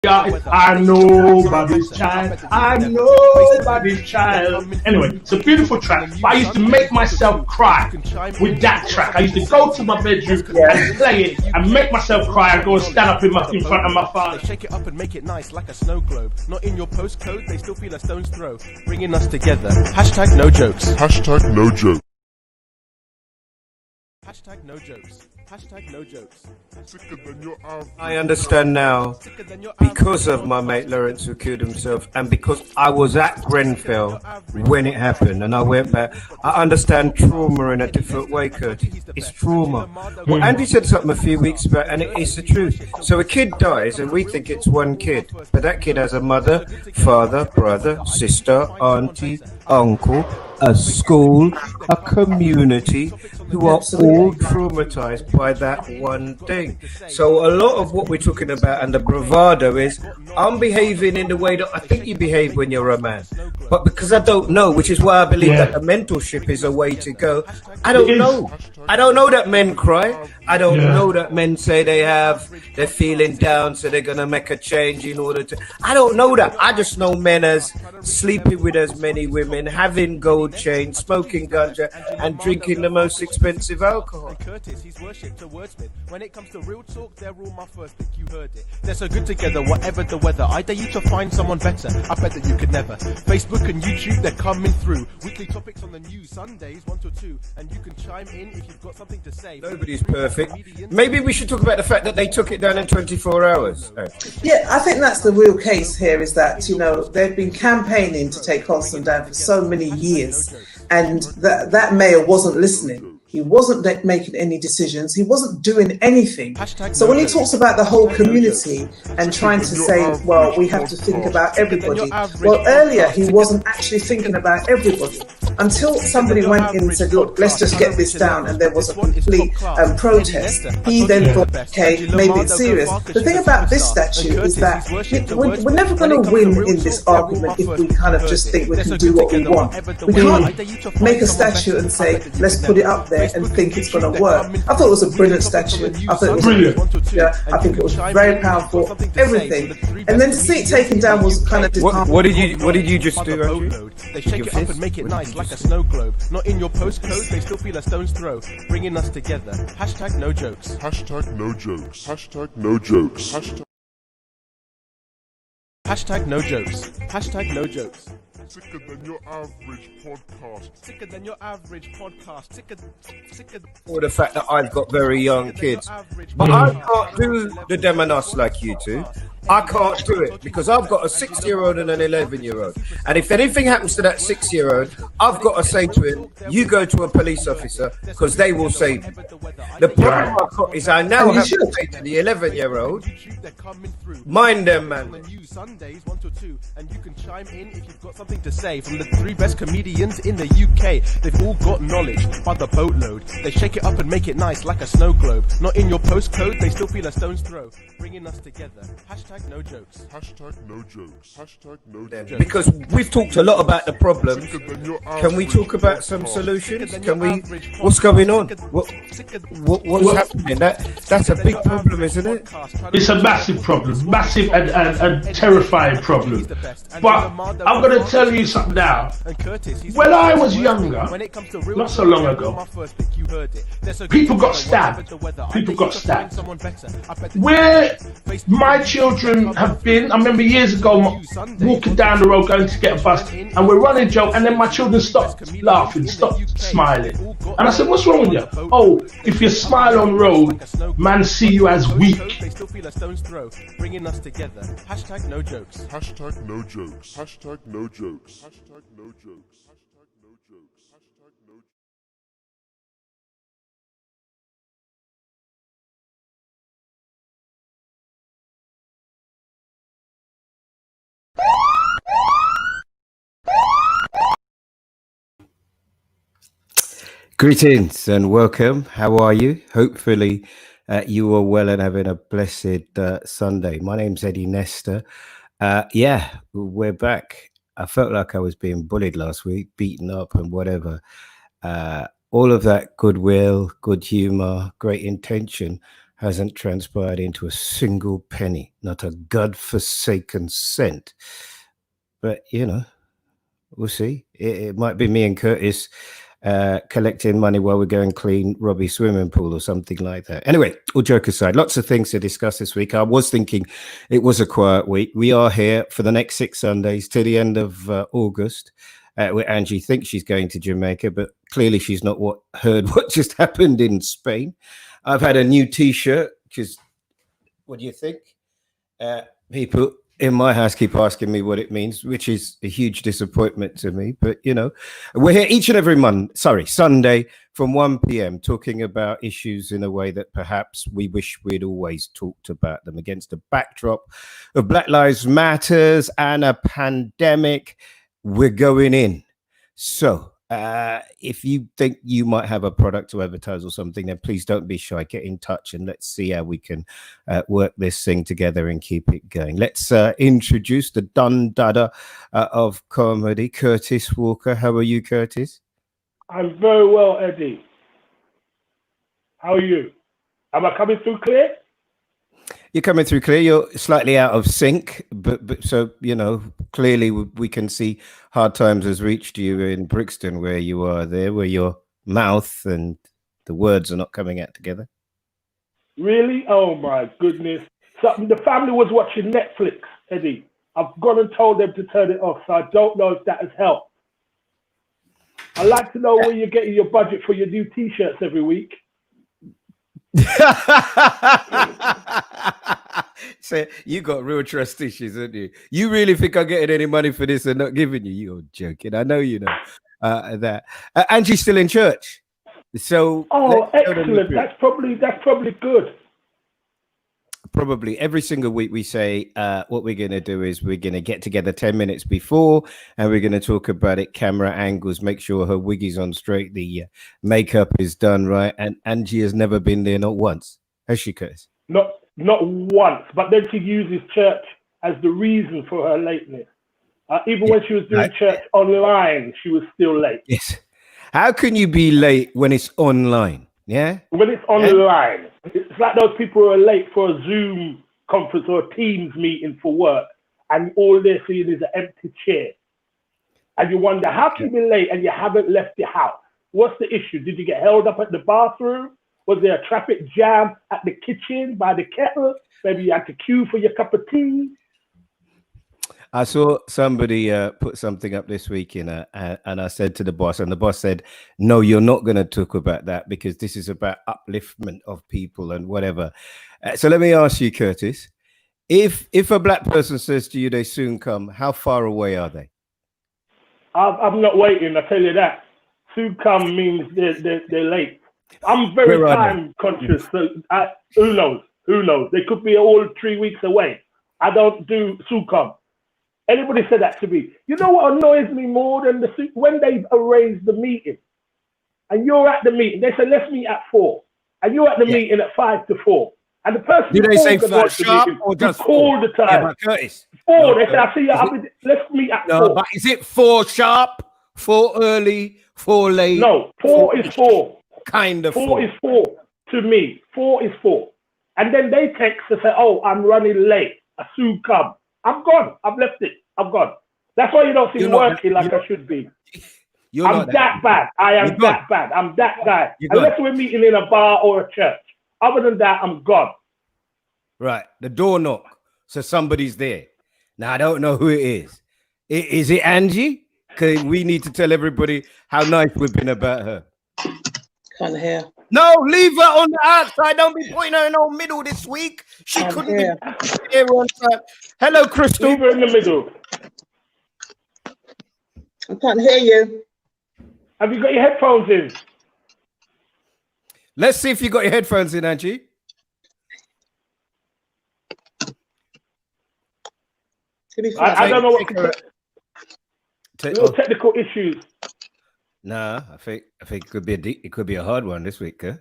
guy. I'm nobody's child. I'm nobody's child. Anyway, it's a beautiful track. But I used to make myself cry with that track. I used to go to my bedroom and play it and make myself cry and go and stand up in front of my father. Shake it up and make it nice like a snow globe. Not in your postcode, they still feel a stone's throw. Bringing us together. Hashtag no jokes. Hashtag no joke. Hashtag no jokes. Hashtag no jokes. Sicker than your average. I understand now, because of my mate Lawrence who killed himself, and because I was at Grenfell when it happened, and I went back. I understand trauma in a different way, Curtis. It's trauma. Well, Andy said something a few weeks back, and it's the truth. So a kid dies, and we think it's one kid, but that kid has a mother, father, brother, sister, auntie, uncle, a school, a community, who are all traumatized by that one thing. So a lot of what we're talking about and the bravado is, I'm behaving in the way that I think you behave when you're a man. But because I don't know, which is why I believe that the mentorship is a way to go, I don't know. I don't know that men cry. I don't know that men say they're feeling down, so they're going to make a change in order to... I don't know that. I just know men as sleeping with as many women, having gold chains, smoking ganja, and drinking the most expensive alcohol. Curtis, he's worshipped a wordsmith. When it comes to real talk, they're all my first pick, you heard it. They're so good together, whatever the weather. I dare you to find someone better. I bet that you could never. Facebook and YouTube, they're coming through. Weekly topics on the news, Sundays 1 to 2. And you can chime in if you've got something to say. Nobody's perfect. Maybe we should talk about the fact that they took it down in 24 hours. Yeah, I think that's the real case here, is that, you know, they've been campaigning to take Constant down for so many years, and that mayor wasn't listening. He wasn't making any decisions. He wasn't doing anything. So when he talks about the whole community and trying to say, well, we have to think about everybody. Well, earlier he wasn't actually thinking about everybody until somebody went in and said, look, let's just get this down. And there was a complete protest. He then thought, okay, maybe it's serious. The thing about this statue is that we're never going to win in this argument if we kind of just think we can do what we want. We can't make a statue and say, let's put it up there and think it's going to work. I thought it was a brilliant statue. I thought it was brilliant. Yeah, I think it was very powerful. Everything, and then to see it taken down was kind of. What did you just do, Angie? They shake it up and make it nice like a snow globe. Not in your postcode, they still feel a stone's throw. Bringing us together. Hashtag no jokes. Hashtag no jokes. Hashtag no jokes. Hashtag no jokes. Hashtag no jokes. Sicker than your average podcast. Sicker than your average podcast. Sicker. Or the fact that I've got very young kids. But I can't do the dem and us like you two. I can't do it because I've got a 6-year-old and an 11-year-old. And if anything happens to that 6-year-old, I've got to say to him, you go to a police officer because they will save you. The problem I've got is I now have to say to the 11-year-old, mind them, man. Sundays 1 to 2, and you can chime in if you've got something to say. From the 3 best comedians in the UK, they've all got knowledge by the boatload. They shake it up and make it nice like a snow globe. Not in your postcode, they still feel a stone's throw. Bringing us together. Hashtag no jokes. Hashtag no jokes. Hashtag no jokes. Because we've talked a lot about the problems. Can we talk about some solutions? Can we? What's going on? What's happening? That's a big problem, isn't it? It's a massive problem, massive and terrifying problem. But I'm going to tell you something now. When I was younger, not so long ago, people got stabbed. People got stabbed. Where my children have been, I remember years ago walking down the road going to get a bus, and we're running joke, and then my children stopped laughing, stopped smiling. And I said, what's wrong with you? Oh, if you smile on the road, man see you as weak. They still feel a stone's throw. Bringing us together. Hashtag no jokes. Hashtag no jokes. Hashtag no jokes. Hashtag no jokes. Hashtag no jokes. Hashtag no jokes. Greetings and welcome. How are you? Hopefully you are well and having a blessed Sunday. My name's Eddie Nestor. Yeah, we're back. I felt like I was being bullied last week, beaten up and whatever. All of that goodwill, good humor, great intention hasn't transpired into a single penny, not a godforsaken cent. But, you know, we'll see. It might be me and Curtis collecting money while we go and clean Robbie's swimming pool or something like that. Anyway, all joke aside, lots of things to discuss this week. I was thinking it was a quiet week. We are here for the next 6 Sundays till the end of August, where Angie thinks she's going to Jamaica, but clearly she's not heard what just happened in Spain. I've had a new T-shirt, which is, what do you think? People in my house keep asking me what it means, which is a huge disappointment to me. But, you know, we're here each and every Sunday from 1 p.m. talking about issues in a way that perhaps we wish we'd always talked about them, against the backdrop of Black Lives Matters and a pandemic. We're going in. So if you think you might have a product to advertise or something, then please don't be shy. Get in touch and let's see how we can work this thing together and keep it going. Let's introduce the Dun Dada of comedy, Curtis Walker. How are you, Curtis? I'm very well, Eddie. How are you? Am I coming through clear? You're coming through clear. You're slightly out of sync, but so, you know, clearly we can see hard times has reached you in Brixton, where you are there, where your mouth and the words are not coming out together. Really? Oh my goodness. So the family was watching Netflix, Eddie. I've gone and told them to turn it off, so I don't know if that has helped. I'd like to know where you're getting your budget for your new T-shirts every week. So you got real trust issues, haven't you? You really think I'm getting any money for this and not giving you? You're joking. I know you know that. Angie's still in church. So excellent. That's probably good. Probably every single week we say what we're going to do is we're going to get together 10 minutes before and we're going to talk about it, camera angles, make sure her wig is on straight, the makeup is done right. And Angie has never been there, not once. Has she, Curtis? Not once, but then she uses church as the reason for her lateness. Even when she was doing church online, she was still late. Yes. How can you be late when it's online? Yeah. When it's online, it's like those people who are late for a Zoom conference or a Teams meeting for work, and all they're seeing is an empty chair. And you wonder, how can you be late and you haven't left your house? What's the issue? Did you get held up at the bathroom? Was there a traffic jam at the kitchen by the kettle? Maybe you had to queue for your cup of tea. I saw somebody put something up this week and I said to the boss, and the boss said, no, you're not going to talk about that because this is about upliftment of people and whatever. So let me ask you, Curtis, if a black person says to you they soon come, how far away are they? I'm not waiting, I tell you that. Soon come means they're late. I'm very time conscious, so who knows? They could be all 3 weeks away. I don't do soon come. Anybody said that to me? You know what annoys me more than when they've arranged the meeting and you're at the meeting, they say, let's meet at 4. And you're at the meeting at 5 to 4. And the person do they say 4 sharp or just all the time? Yeah, Curtis. 4. No, they say, I'll see you. Let's meet at 4. But is it 4 sharp, 4 early, 4 late? No, 4 is 4. Kind of 4 is 4 to me. 4 is 4. And then they text and say, oh, I'm running late. I soon come. I'm gone. I've left it. I'm gone. That's why you don't see me working like I should be. I'm that bad. I am that bad. I'm that guy. Unless we're meeting in a bar or a church. Other than that, I'm gone. Right. The door knock. So somebody's there. Now, I don't know who it is. Is it Angie? Because we need to tell everybody how nice we've been about her. Can't hear. No, leave her on the outside. Don't be putting her in the middle this week. She couldn't be here on time. Hello, Crystal. Leave her in the middle. I can't hear you. Have you got your headphones in? Let's see if you got your headphones in, Angie. I don't know what little technical issues. Nah, I think it could be a hard one this week. Huh?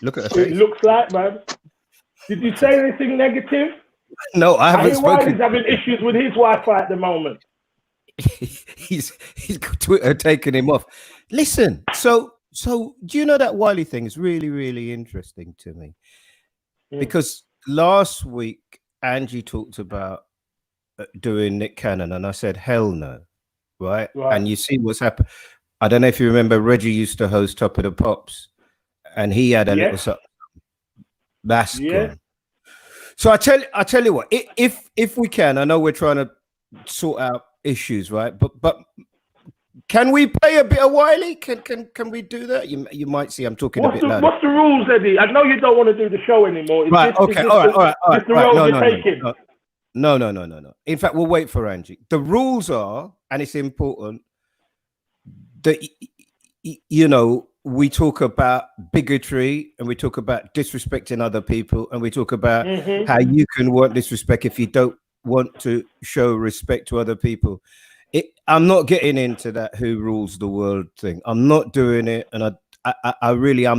Look at her face. It looks like, man. Did you say anything negative? No, I haven't spoken. He's having issues with his Wi-Fi at the moment. he's Twitter taking him off. Listen, so do you know that Wiley thing is really, really interesting to me. because last week Angie talked about doing Nick Cannon, and I said hell no, right? And you see what's happened. I don't know if you remember, Reggie used to host Top of the Pops, and he had a little something. That's gone. So I tell you what, if we can, I know we're trying to sort out issues, right? But can we play a bit of Wiley? Can we do that? You might see I'm talking a bit louder. What's the rules, Eddie? I know you don't want to do the show anymore. Right, okay, all right. The road you're taking? No. In fact, we'll wait for Angie. The rules are, and it's important, that, you know, we talk about bigotry and we talk about disrespecting other people, and we talk about how you can want disrespect if you don't want to show respect to other people. I'm not getting into that who rules the world thing. I'm not doing it, and I'm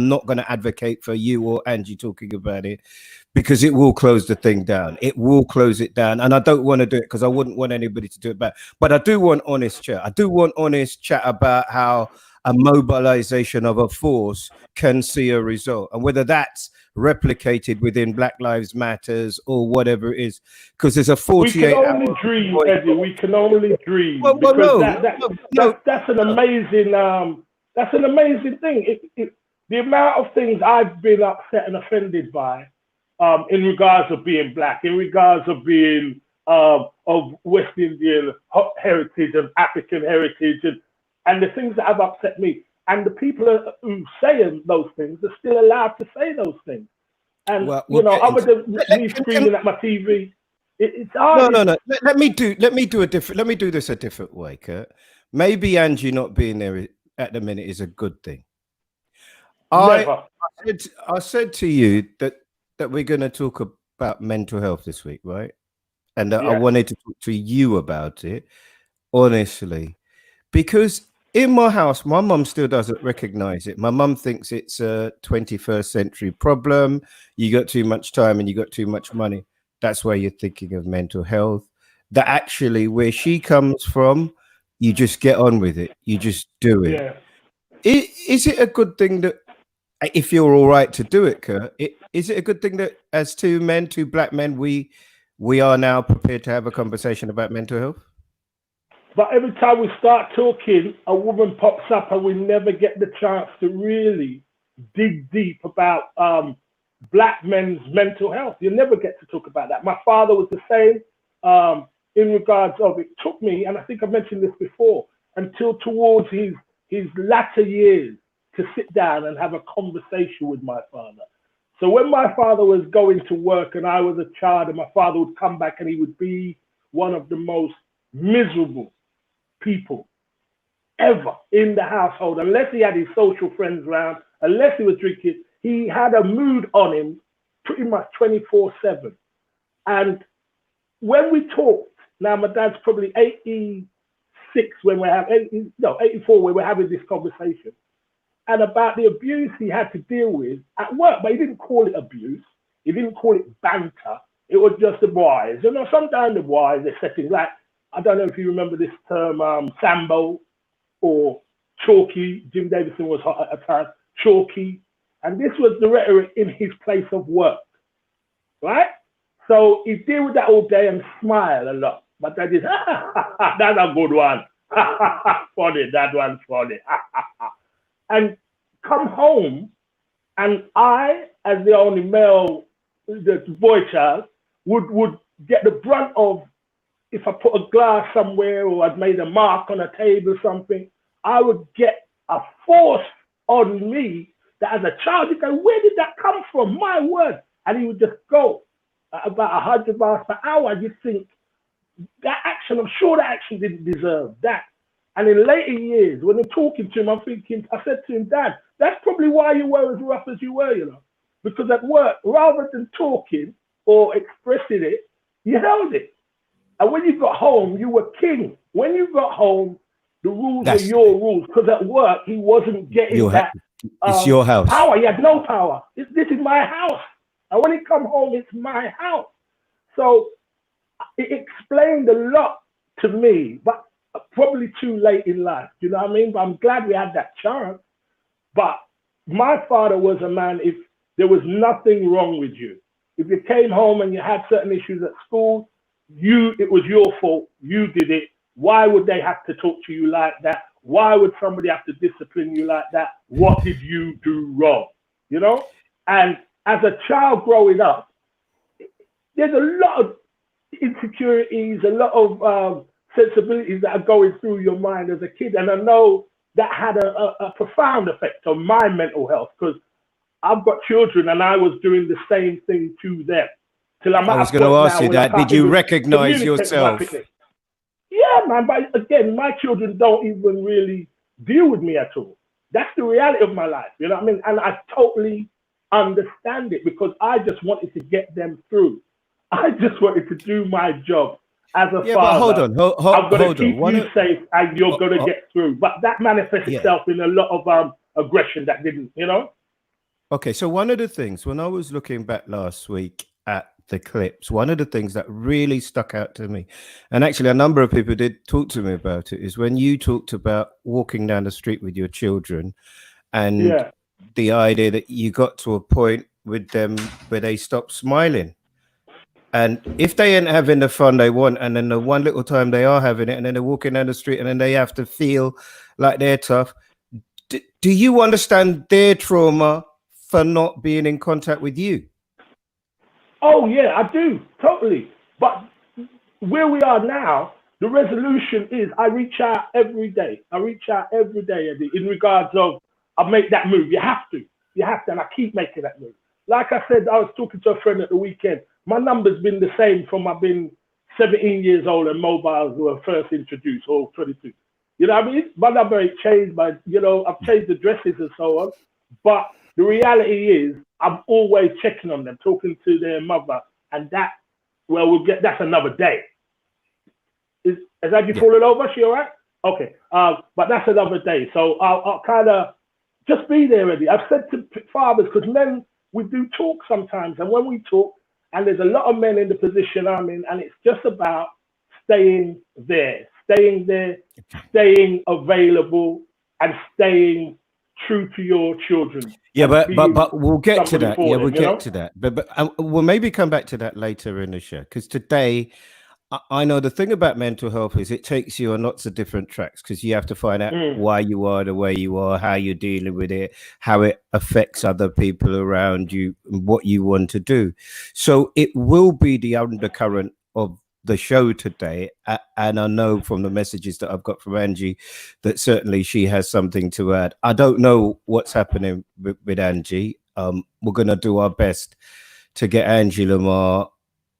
not going to advocate for you or Angie talking about it, because it will close the thing down. It will close it down, and I don't want to do it because I wouldn't want anybody to do it back. But I do want honest chat. I do want honest chat about how a mobilization of a force can see a result, and whether that's replicated within Black Lives Matters or whatever it is, because there's a 48 We can only dream, Eddie. We can only dream. That's an amazing thing. The amount of things I've been upset and offended by, in regards of being black, in regards of being of West Indian heritage and African heritage, and the things that have upset me, and the people who say those things are still allowed to say those things. And other than me screaming at my TV, it's hard. No. Let me do this a different way, Kurt. Maybe Angie not being there at the minute is a good thing. I said to you that we're going to talk about mental health this week, right? And I wanted to talk to you about it, honestly, because in my house, my mum still doesn't recognize it. My mum thinks it's a 21st century problem. You got too much time and you got too much money. That's why you're thinking of mental health. That actually, where she comes from, you just get on with it. You just do it. Yeah. Is it a good thing that, if you're all right to do it, Kurt, is it a good thing that as two black men, we are now prepared to have a conversation about mental health? But every time we start talking, a woman pops up and we never get the chance to really dig deep about black men's mental health. You never get to talk about that. My father was the same in regards of, it took me, and I think I mentioned this before, until towards his latter years to sit down and have a conversation with my father. So when my father was going to work and I was a child, and my father would come back and he would be one of the most miserable people ever in the household, unless he had his social friends around, unless he was drinking, he had a mood on him pretty much 24/7. And when we talked, now my dad's probably 86 when we're having, 84 when we're having this conversation, and about the abuse he had to deal with at work, but he didn't call it abuse, he didn't call it banter, it was just the boys. Sometimes the boys, they're setting, like, I don't know if you remember this term, Sambo or chalky. Jim Davidson was hot at the time, chalky. And this was the rhetoric in his place of work, right? So he deal with that all day and smile a lot. But that is, that's a good one. Funny, that one's funny. And come home, and I, as the only male, the boy child, would get the brunt of, if I put a glass somewhere or I'd made a mark on a table or something, I would get a force on me that as a child, you go, where did that come from? My word. And he would just go at about 100 miles per hour. You think, that action, I'm sure that action didn't deserve that. And in later years, when I'm talking to him, I'm thinking, I said to him, Dad, that's probably why you were as rough as you were, because at work, rather than talking or expressing it, you held it. And when you got home, you were king. When you got home, the rules were your rules. Because at work, he wasn't getting that. It's your house. Power. He had no power. This is my house. And when he come home, it's my house. So it explained a lot to me, but probably too late in life. Do you know what I mean? But I'm glad we had that chance. But my father was a man, if there was nothing wrong with you, If you came home and you had certain issues at school, it was your fault. You did it. Why would they have to talk to you like that? Why would somebody have to discipline you like that? What did you do wrong? You know? And as a child growing up, there's a lot of insecurities, a lot of sensibilities that are going through your mind as a kid. And I know that had a profound effect on my mental health, because I've got children and I was doing the same thing to them. I was going to ask you that. Did you recognize yourself? Yeah, man. But again, my children don't even really deal with me at all. That's the reality of my life. You know what I mean? And I totally understand it, because I just wanted to get them through. I just wanted to do my job as a father. But hold on. I'm going to keep you safe and you're going to get through. But that manifests itself in a lot of aggression that didn't, you know? Okay, so one of the things, when I was looking back last week at the clips, one of the things that really stuck out to me, and actually a number of people did talk to me about it, is when you talked about walking down the street with your children and the idea that you got to a point with them where they stopped smiling. And if they ain't having the fun they want, and then the one little time they are having it, and then they're walking down the street and then they have to feel like they're tough, do you understand their trauma for not being in contact with you? Oh, yeah, I do, totally. But where we are now, the resolution is I reach out every day. Eddie, in regards of, I make that move. You have to, and I keep making that move. Like I said, I was talking to a friend at the weekend. My number's been the same from I've been 17 years old and mobiles were first introduced, or 22. You know what I mean? My number ain't changed, but, you know, I've changed addresses and so on. But the reality is I'm always checking on them, talking to their mother, and that, well, that's another day. Has Angie fallen over? She all right? Okay. But that's another day. So I'll kind of just be there, Eddie. I've said to fathers, because men, we do talk sometimes, and when we talk, and there's a lot of men in the position I'm in, and it's just about staying there, staying available, and staying true to your children. Yeah, but we'll get to that. Yeah, we'll get to that. But we'll maybe come back to that later in the show, because today, I know the thing about mental health is it takes you on lots of different tracks, because you have to find out why you are the way you are, how you're dealing with it, how it affects other people around you, what you want to do. So it will be the undercurrent of the show today. And I know from the messages that I've got from Angie that certainly she has something to add. I don't know what's happening with Angie. We're going to do our best to get Angie Lamar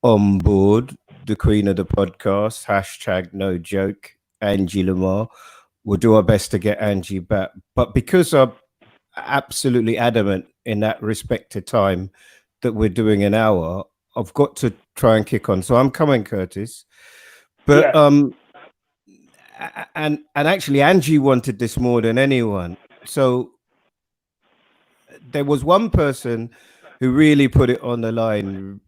on board, the queen of the podcast, #NoJoke, Angie Lamar. We'll do our best to get Angie back. But because I'm absolutely adamant in that respect to time that we're doing an hour, I've got to try and kick on. So I'm coming, Curtis. But and actually Angie wanted this more than anyone. So there was one person who really put it on the line.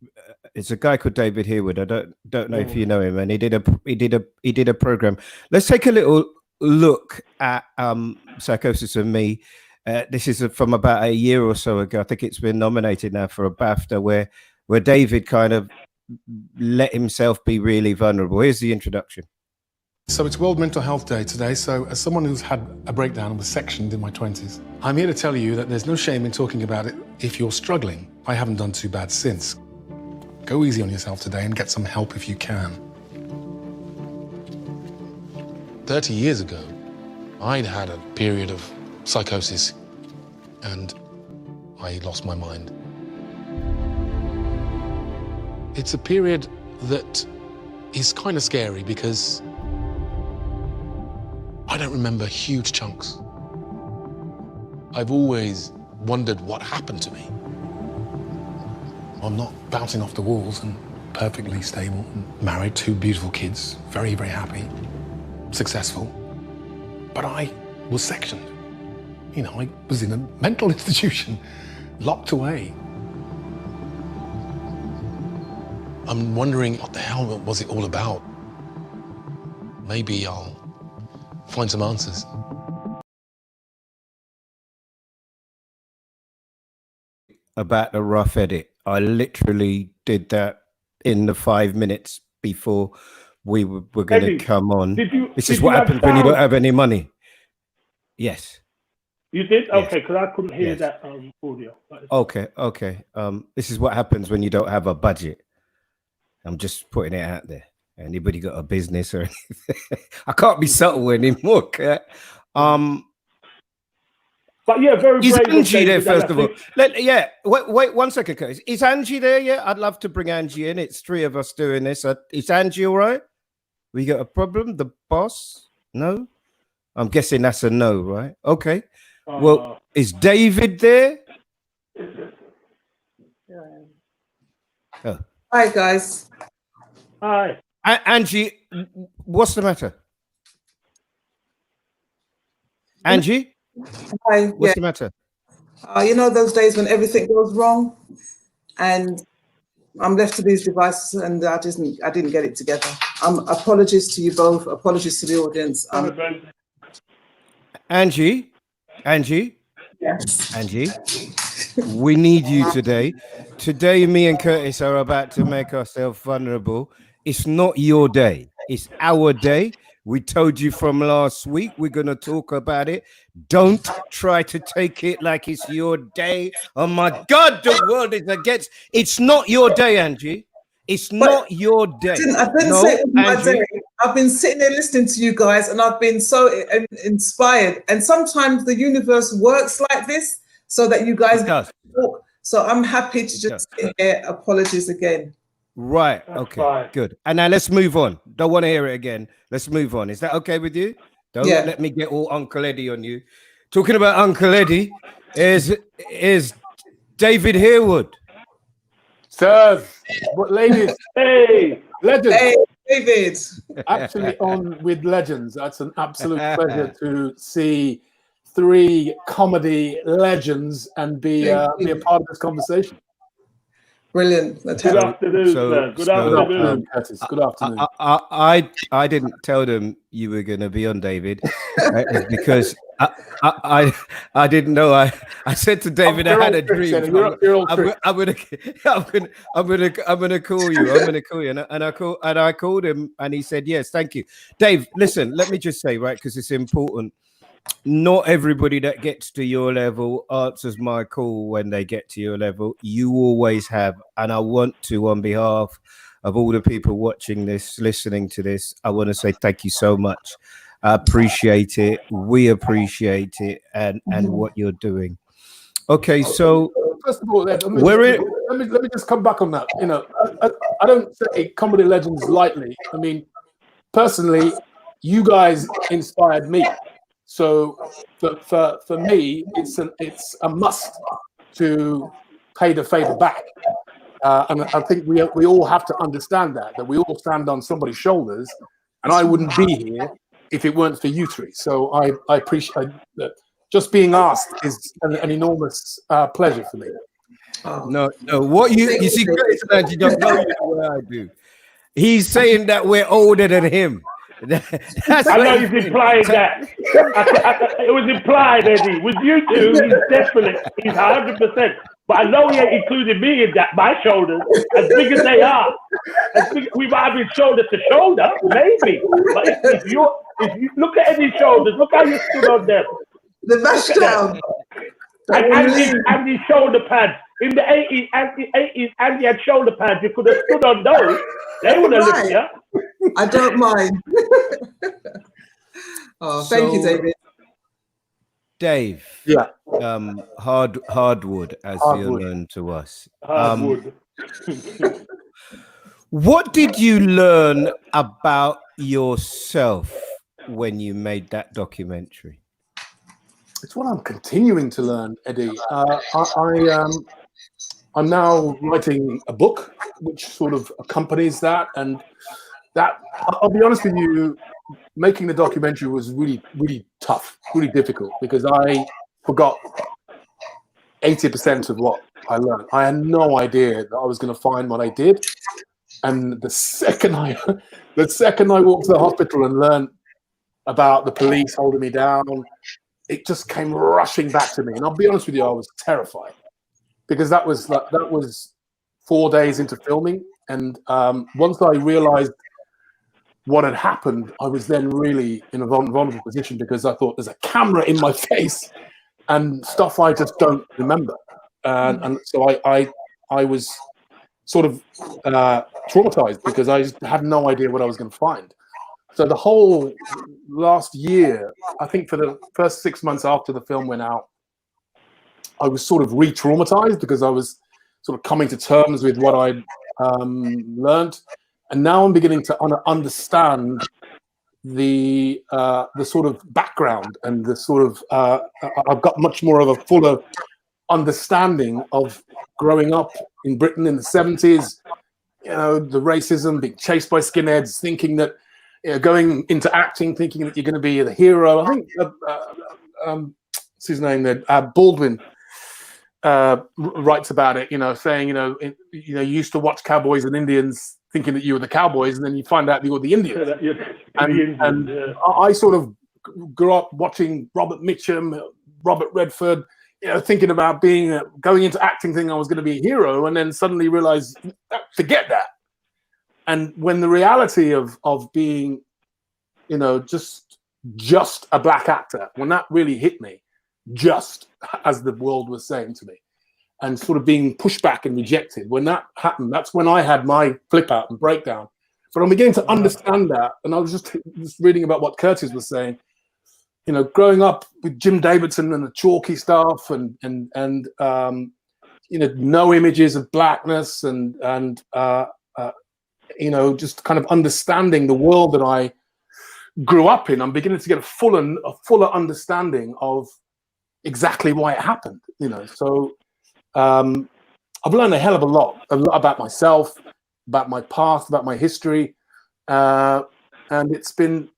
It's a guy called David Harewood. I don't know if you know him, and he did a program. Let's take a little look at Psychosis and Me. This is from about a year or so ago. I think it's been nominated now for a BAFTA, where David kind of let himself be really vulnerable. Here's the introduction. So it's World Mental Health Day today. So as someone who's had a breakdown and was sectioned in my 20s, I'm here to tell you that there's no shame in talking about it if you're struggling. I haven't done too bad since. Go easy on yourself today and get some help if you can. 30 years ago, I'd had a period of psychosis and I lost my mind. It's a period that is kind of scary because I don't remember huge chunks. I've always wondered what happened to me. I'm not bouncing off the walls and perfectly stable and married, 2 beautiful kids, very, very happy, successful. But I was sectioned. You know, I was in a mental institution, locked away. I'm wondering what the hell was it all about? Maybe I'll find some answers. About the rough edit. I literally did that in the 5 minutes before we were going to come on. This is what happens when you don't have any money. Yes. You did? Yes. Okay, because I couldn't hear that audio. Okay. This is what happens when you don't have a budget. I'm just putting it out there. Anybody got a business or anything? I can't be subtle anymore. But yeah, very is brave. Angie there, first of all? Wait 1 second, Curtis. Is Angie there yet? I'd love to bring Angie in. It's 3 of us doing this. Is Angie all right? We got a problem? The boss? No? I'm guessing that's a no, right? Okay. Well, is David there? Oh. Hi, guys. Hi. Angie, what's the matter? Angie? Hi. What's the matter? You know those days when everything goes wrong and I'm left to these devices and I didn't get it together. Apologies to you both. Apologies to the audience. Angie? Yes. Angie? We need you today. Today, me and Curtis are about to make ourselves vulnerable. It's not your day. It's our day. We told you from last week. We're going to talk about it. Don't try to take it like it's your day. Oh, my God, the world is against. It's not your day, Angie. It's not your day. I didn't say it was my day. I've been sitting there listening to you guys and I've been so inspired. And sometimes the universe works like this so that you guys talk. So I'm happy to just sit here. Apologies again. Right. Okay. Good. And now let's move on. Don't want to hear it again. Let's move on. Is that okay with you? Don't let me get all Uncle Eddie on you. Talking about Uncle Eddie is David Harewood. Sirs, but ladies, hey, legends. Hey, David. Actually on with legends. That's an absolute pleasure to see 3 comedy legends and be a part of this conversation. Brilliant. Good afternoon, sir. Good afternoon, Curtis. Good afternoon. I didn't tell them you were going to be on, David, because I didn't know. I said to David I had a dream. I'm gonna call you. And I called him, and he said yes. Thank you, Dave. Listen, let me just say, right, because it's important. Not everybody that gets to your level answers my call when they get to your level. You always have. And I want to, on behalf of all the people watching this, listening to this, I want to say thank you so much. I appreciate it. We appreciate it and what you're doing. Okay, so first of all, let me just come back on that. You know, I don't say comedy legends lightly. I mean, personally, you guys inspired me. So for me, it's a must to pay the favor back, and I think we all have to understand that we all stand on somebody's shoulders, and I wouldn't be here if it weren't for you 3. So I appreciate that. Just being asked is an enormous pleasure for me. No, what you see, Curtis and Angie don't know you the way I do. He's saying that we're older than him. I know he's implying that. It was implied, Eddie. With you 2, he's 100%. But I know he ain't including me in that. My shoulders, as big as they are, we might have been shoulder to shoulder, maybe. But if you look at Eddie's shoulders, look how you stood on them. The mash down. And his shoulder pads. In the 80s, Angie had shoulder pads. You could have stood on those. They would have lifted you. I don't mind. Thank you, David. Dave. Yeah. Hardwood, as you're known to us. Hardwood. What did you learn about yourself when you made that documentary? It's what I'm continuing to learn, Eddie. I'm now writing a book, which sort of accompanies that. And that, I'll be honest with you, making the documentary was really, really tough, really difficult, because I forgot 80% of what I learned. I had no idea that I was going to find what I did. And the second I walked to the hospital and learned about the police holding me down, it just came rushing back to me. And I'll be honest with you, I was terrified, because that was 4 days into filming, and once I realized what had happened, I was then really in a vulnerable position, because I thought, there's a camera in my face and stuff I just don't remember, and so I was sort of traumatized, because I just had no idea what I was going to find. So the whole last year, I think for the first 6 months after the film went out, I was sort of re-traumatized, because I was sort of coming to terms with what I'd learned, and now I'm beginning to understand the sort of background, and the sort of I've got much more of a fuller understanding of growing up in Britain in the 70s. You know, the racism, being chased by skinheads, thinking that, you know, going into acting, thinking that you're going to be the hero. I think what's his name there? Baldwin writes about it. You know, saying, you you used to watch cowboys and Indians, thinking that you were the cowboys, and then you find out you were the Indians. I sort of grew up watching Robert Mitchum, Robert Redford, you know, thinking about going into acting, thinking I was going to be a hero, and then suddenly realized, forget that. And when the reality of being, you know, just a black actor, when that really hit me, just as the world was saying to me, and sort of being pushed back and rejected, when that happened, that's when I had my flip out and breakdown. But I'm beginning to understand that, and I was just reading about what Curtis was saying. You know, growing up with Jim Davidson and the chalky stuff, and you know, no images of blackness, and you know, just kind of understanding the world that I grew up in. I'm beginning to get a fuller understanding of exactly why it happened. You know, so I've learned a hell of a lot about myself, about my past, about my history, and it's been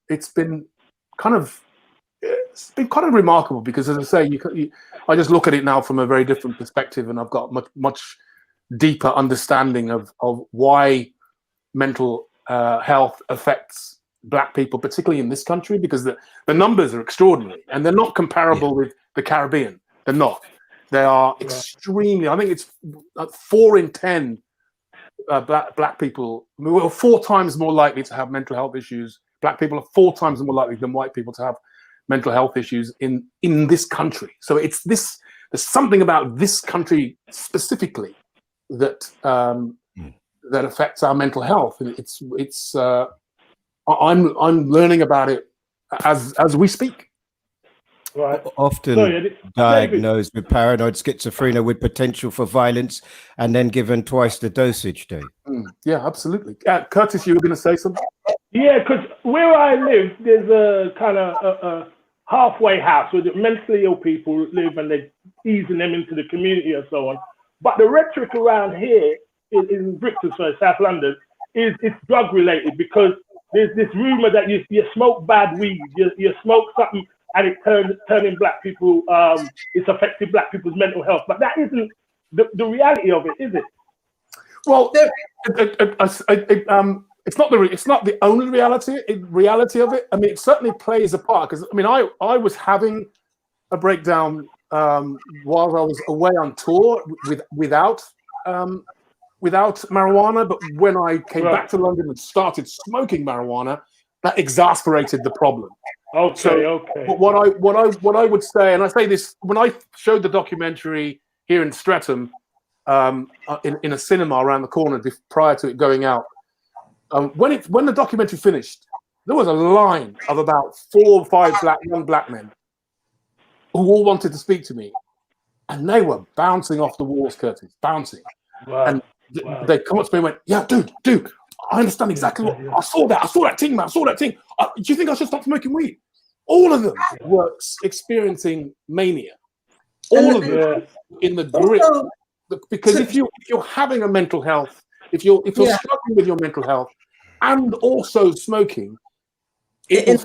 kind of remarkable, because, as I say, I just look at it now from a very different perspective, and I've got much deeper understanding of why mental health affects black people, particularly in this country, because the numbers are extraordinary, and they're not comparable with the Caribbean. They're not. They are extremely. I think it's 4 in 10 black people. We're 4 times more likely to have mental health issues. Black people are 4 times more likely than white people to have mental health issues in this country. So it's this. There's something about this country specifically that that affects our mental health, and it's. I'm learning about it as we speak. Right. Often diagnosed with paranoid schizophrenia with potential for violence, and then given twice the dosage, Dave. Yeah, absolutely. Curtis, you were going to say something? Yeah, because where I live, there's a kind of a halfway house where the mentally ill people live, and they're easing them into the community and so on. But the rhetoric around here in Brixton, sorry, South London, it's drug related, because there's this rumor that you smoke bad weed, you smoke something, and it turning black people, it's affecting black people's mental health. But that isn't the reality of it, is it? Well, it's not the only reality of it. I mean, it certainly plays a part, because I mean, I was having a breakdown while I was away on tour without marijuana, but when I came back to London and started smoking marijuana, that exasperated the problem. Okay. But what I would say, and I say this when I showed the documentary here in Streatham, in a cinema around the corner prior to it going out, when the documentary finished, there was a line of about 4 or 5 young black men who all wanted to speak to me, and they were bouncing off the walls, Curtis, bouncing. Wow. And they come up to me and went, "Yeah, dude, I understand exactly what I saw that thing, man. I saw that thing. Do you think I should stop smoking weed?" All of them were experiencing mania. All of them in the grip. Because if you're having a mental health, if you're struggling with your mental health and also smoking, it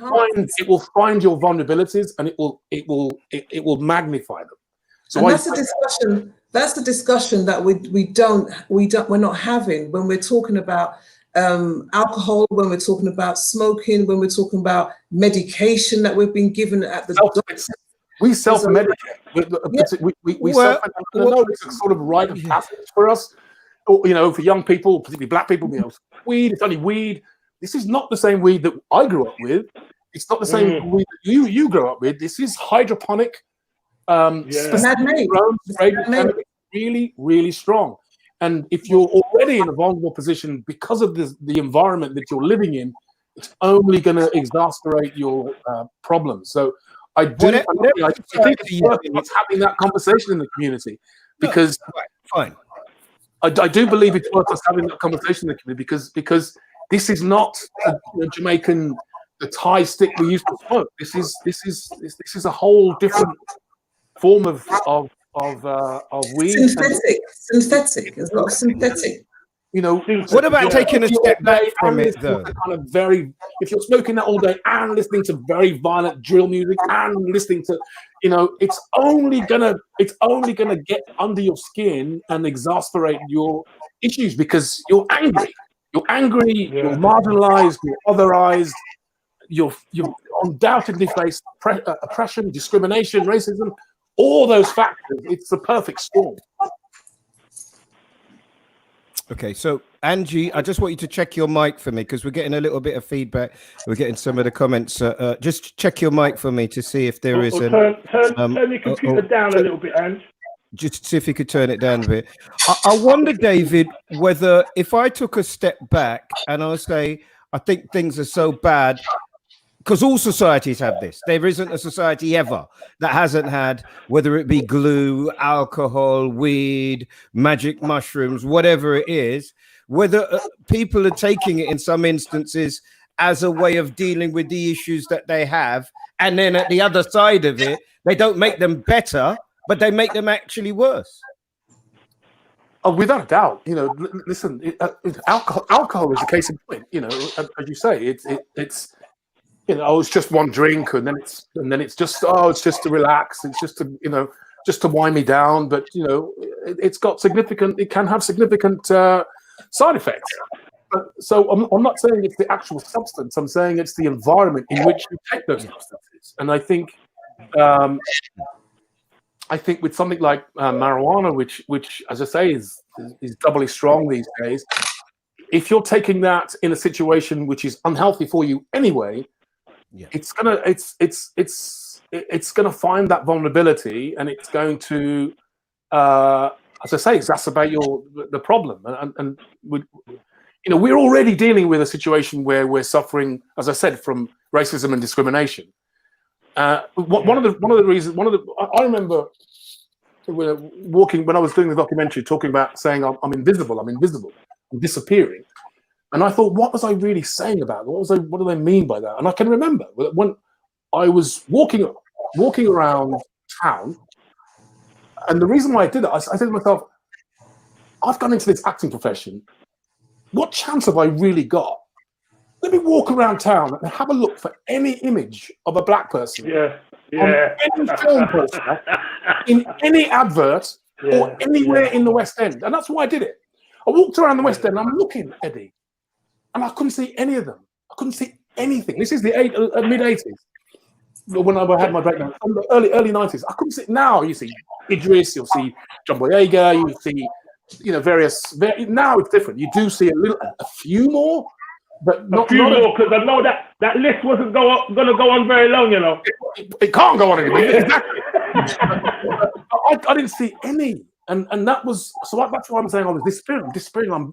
will find your vulnerabilities, and it will magnify them. So and that's the discussion that we're not having when we're talking about alcohol, when we're talking about smoking, when we're talking about medication that we've been given at the we self-medicate. We self-medicate. I know it's a sort of rite of passage for us. you know, for young people, particularly black people, you know, weed, it's only weed. This is not the same weed that I grew up with. It's not the same weed that you grew up with. This is hydroponic, specifically grown, really, really strong. And if you're already in a vulnerable position because of the environment that you're living in, it's only going to exacerbate your problems. So I think it's worth us having that conversation in the community, because I do believe it's worth us having that conversation in the community, because this is not the Jamaican, the Thai stick we used to smoke. This is a whole different form of weed. Synthetic. There's a lot of synthetic. You know, what about taking a step back from it, though? If you're smoking that all day and listening to very violent drill music and listening to, you know, it's only gonna get under your skin and exacerbate your issues, because you're angry. You're marginalized, you're otherized, you undoubtedly face oppression, discrimination, racism, all those factors. It's the perfect storm. Okay, so Angie, I just want you to check your mic for me, because we're getting a little bit of feedback. We're getting some of the comments. Just check your mic for me to see if there is turn your computer down a little bit, Ange. Just see if you could turn it down a bit. I wonder, David, whether if I took a step back and I say, I think things are so bad, because all societies have this. There isn't a society ever that hasn't had, whether it be glue, alcohol, weed, magic mushrooms, whatever it is, whether people are taking it in some instances as a way of dealing with the issues that they have. And then at the other side of it, they don't make them better, but they make them actually worse. Oh, without a doubt. You know, listen, alcohol is the case in point. You know, as you say, it's you know, it's just one drink, and then it's just to relax. It's just to, you know, just to wind me down. But you know, it can have significant side effects. So I'm not saying it's the actual substance. I'm saying it's the environment in which you take those substances. And I think with something like marijuana, which as I say is doubly strong these days, if you're taking that in a situation which is unhealthy for you anyway, it's gonna find that vulnerability, and it's going to, as I say, exacerbate the problem. And we, you know, we're already dealing with a situation where we're suffering, as I said, from racism and discrimination. I remember walking when I was doing the documentary, talking about saying I'm invisible, I'm disappearing. And I thought, what was I really saying about it? What do they mean by that? And I can remember when I was walking around town, and the reason why I did it, I said to myself, I've gone into this acting profession. What chance have I really got? Let me walk around town and have a look for any image of a black person on any film poster, in any advert, or anywhere in the West End. And that's why I did it. I walked around the West End and I'm looking, Eddie, and I couldn't see any of them. I couldn't see anything. This is the mid-80s, when I had my breakdown. From the early 90s, I couldn't see. Now you see Idris, you'll see John Boyega, you see, you know, now it's different. You do see a few more, but not more, because I know that list wasn't going to go on very long, you know. It can't go on anymore. Exactly. I didn't see any, and that was that's why I'm saying I was disappearing.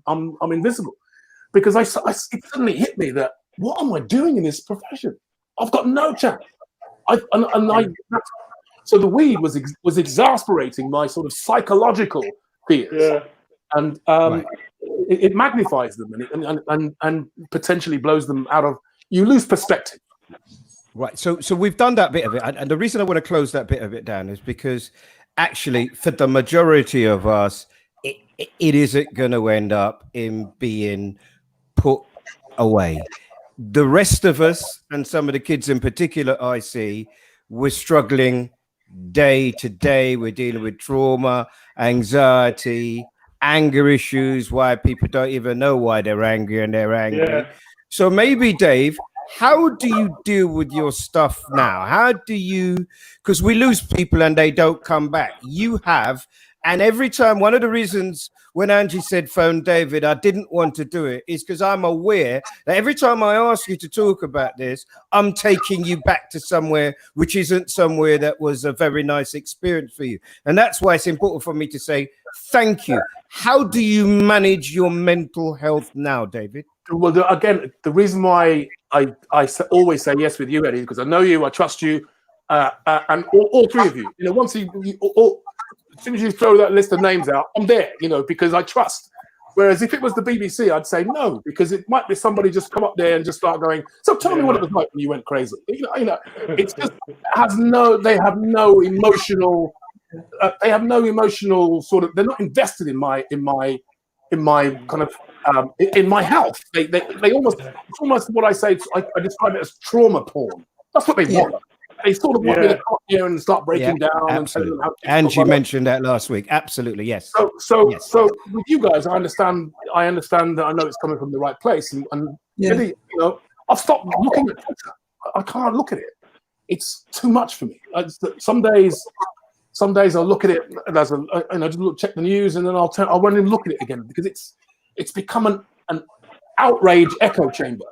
I'm invisible, because it suddenly hit me that what am I doing in this profession? I've got no chance. So the weed was exasperating my sort of psychological fears, and it magnifies them and potentially blows them out of. You lose perspective. Right. So we've done that bit of it, and the reason I want to close that bit of it down is because actually, for the majority of us, it isn't going to end up in being put away. The rest of us, and some of the kids in particular I see, we're struggling day to day. We're dealing with trauma, anxiety, anger issues, why people don't even know why they're angry and they're angry. Yeah. So maybe, Dave, how do you deal with your stuff now? How do you, because we lose people and they don't come back. You have, and every time, one of the reasons when Angie said phone David, I didn't want to do it, is because I'm aware that every time I ask you to talk about this, I'm taking you back to somewhere which isn't somewhere that was a very nice experience for you. And that's why it's important for me to say thank you. How do you manage your mental health now, David? Well, again, the reason why I always say yes with you, Eddie, because I know you, I trust you, and all three of you. You know, once as soon as you throw that list of names out, I'm there. You know, because I trust. Whereas if it was the BBC, I'd say no, because it might be somebody just come up there and just start going. So tell me what it was like when you went crazy. You know, it's just they have no emotional. They have no emotional sort of. They're not invested in my kind of. In my health, they almost, it's almost what I say. I describe it as trauma porn. That's what they want. They sort of want me to come here and start breaking down. Absolutely. And Angie mentioned that last week. Absolutely, yes. So with you guys, I understand that I know it's coming from the right place, and really, you know, I've stopped looking at Twitter. I can't look at it. It's too much for me. Some days I'll look at it as just check the news, and then I'll run and look at it again because it's become an outrage echo chamber,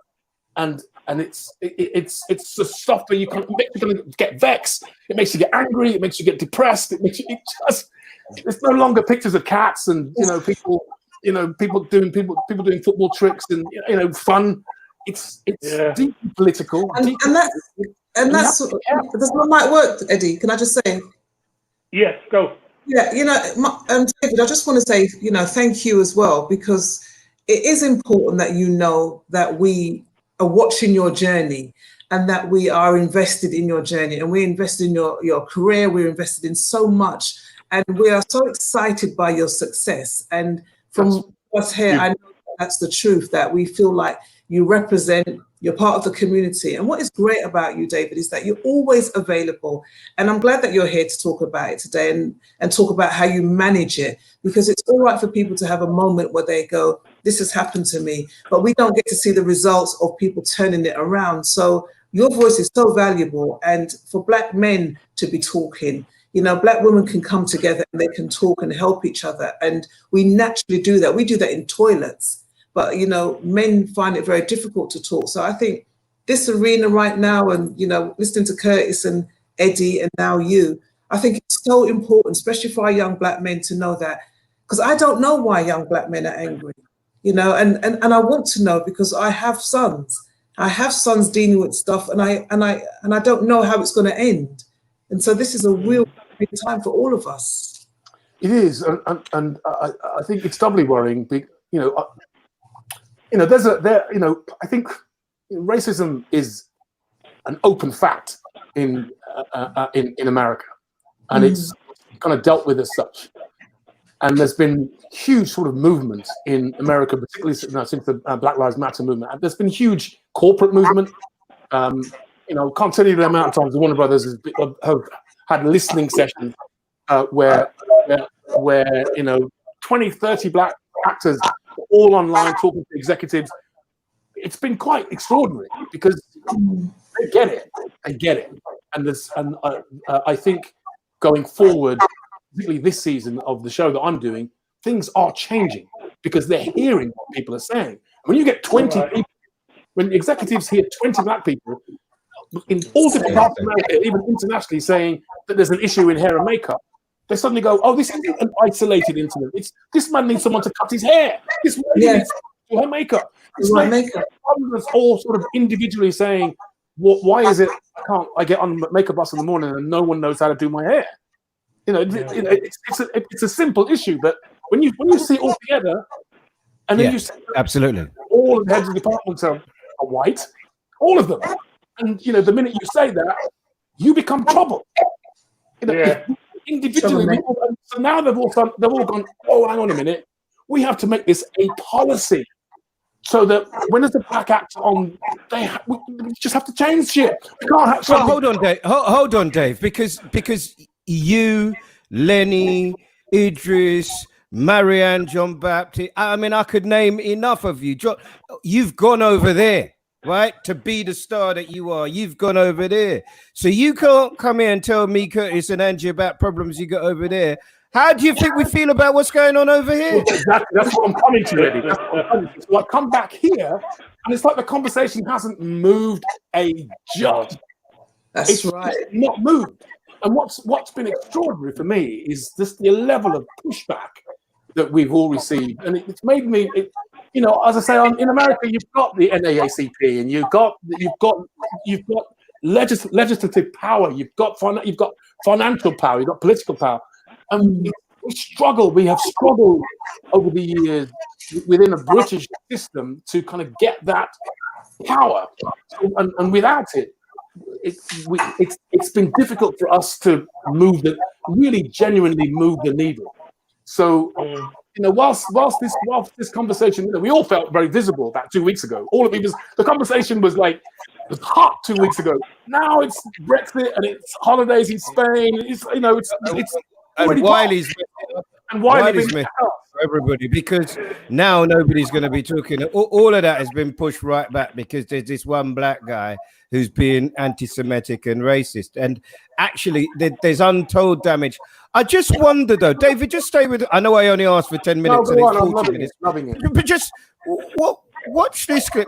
and it's the stuff that it makes you get vexed, it makes you get angry, it makes you get depressed, it's no longer pictures of cats and people doing football tricks and fun. It's deeply political, and that's does my mic work, Eddie? Can I just say? Yes, go. Yeah, David, I just want to say, thank you as well, because it is important that you know that we are watching your journey and that we are invested in your journey, and we're invested in your career, we're invested in so much, and we are so excited by your success. And from us here, I know that's the truth, that we feel like you represent, you're part of the community. And what is great about you, David, is that you're always available. And I'm glad that you're here to talk about it today and talk about how you manage it, because it's all right for people to have a moment where they go, this has happened to me, but we don't get to see the results of people turning it around. So your voice is so valuable. And for Black men to be talking, Black women can come together and they can talk and help each other. And we naturally do that. We do that in toilets. But, men find it very difficult to talk. So I think this arena right now and, listening to Curtis and Eddie and now you, I think it's so important, especially for our young Black men, to know that, because I don't know why young Black men are angry, and I want to know, because I have sons. I have sons dealing with stuff, and I don't know how it's going to end. And so this is a real big time for all of us. It is, and I think it's doubly worrying. I think racism is an open fact in America, and it's kind of dealt with as such. And there's been huge sort of movements in America, particularly since the Black Lives Matter movement. And there's been huge corporate movement. Can't tell you the amount of times the Warner Brothers have had listening sessions where 20, 30 Black actors all online talking to executives. It's been quite extraordinary because they get it, and I think going forward, particularly this season of the show that I'm doing, things are changing because they're hearing what people are saying. When you get 20 people, when executives hear 20 Black people in all different parts of America, even internationally, saying that there's an issue in hair and makeup, they suddenly go, oh, this isn't an isolated incident. This man needs someone to cut his hair. This woman needs to do her makeup. It's like hundreds all sort of individually saying, why is it I get on the makeup bus in the morning and no one knows how to do my hair? It's a simple issue, but when you see it all together, and then you see absolutely all of the heads of departments are white, all of them, and the minute you say that, you become trouble. Individually, so now they've all gone, oh, hang on a minute, we have to make this a policy so that when there's a Black actor on, we just have to change shit. We can't have hold on, Dave, because you, Lenny, Idris, Marianne, John Baptiste, I mean, I could name enough of you. You've gone over there, right? To be the star that you are, you've gone over there. So you can't come here and tell me, Curtis and Angie, about problems you got over there. How do you think we feel about what's going on over here? Exactly. That's what I'm coming to, Eddie. That's what I'm coming to. So I come back here, and it's like the conversation hasn't moved a jot. That's right. It's not moved. And what's been extraordinary for me is just the level of pushback that we've all received, and it's made me. As I say, in America, you've got the NAACP, and you've got legislative power, you've got financial power, you've got political power, and we have struggled over the years within a British system to kind of get that power, and without it, it's been difficult for us to really genuinely move the needle. So, whilst this conversation, we all felt very visible about 2 weeks ago. All of it was, the conversation was hot 2 weeks ago. Now it's Brexit and it's holidays in Spain. It's and Wiley's messed up for everybody, because now nobody's going to be talking. All of that has been pushed right back because there's this one black guy who's being anti-Semitic and racist, and actually there's untold damage. I just wonder though, David, just stay with. I know I only asked for 10 minutes and it's 40 minutes, but just watch this clip.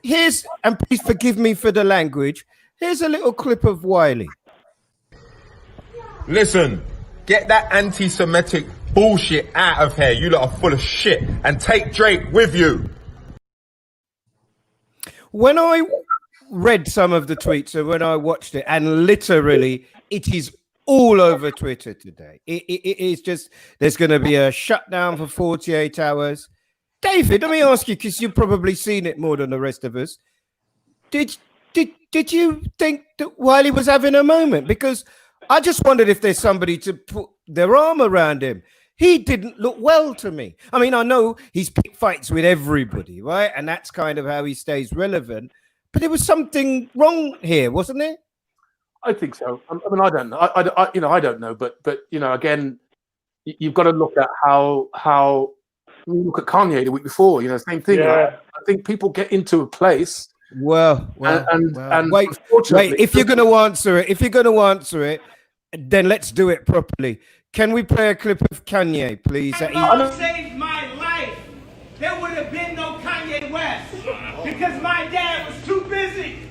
Here's, and please forgive me for the language. Here's a little clip of Wiley. Listen, get that anti-Semitic bullshit out of here. You lot are full of shit, and take Drake with you. When I read some of the tweets and when I watched it, and literally it is all over Twitter today. It is just, there's going to be a shutdown for 48 hours. David, let me ask you, because you've probably seen it more than the rest of us. Did you think that Wiley was having a moment? Because I just wondered if there's somebody to put their arm around him. He didn't look well to me. I mean, I know he's picked fights with everybody, right? And that's kind of how he stays relevant. But there was something wrong here, wasn't there? I think so. I mean, I don't know. I don't know. But again, you've got to look at how you look at Kanye the week before. Same thing. Yeah. I think people get into a place. Well, wait. If you're going to answer it, then let's do it properly. Can we play a clip of Kanye, please? Saved my life. There would have been no Kanye West because my dad was too busy.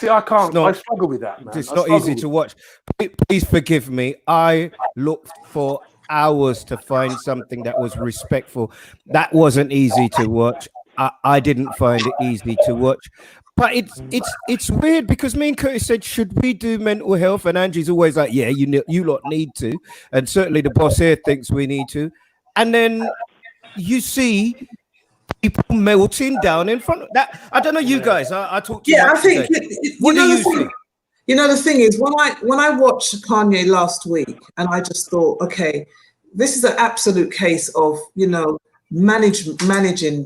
I can't. I struggle with that, man. It's not easy to watch. Please forgive me. I looked for hours to find something that was respectful. That wasn't easy to watch. I didn't find it easy to watch. But it's weird because me and Curtis said, should we do mental health? And Angie's always like, yeah, you lot need to. And certainly the boss here thinks we need to. And then you see people melting down in front of that. I don't know, you guys. I talked to you. I think what do you think? The thing is, when I watched Kanye last week, and I just thought, okay, this is an absolute case of managing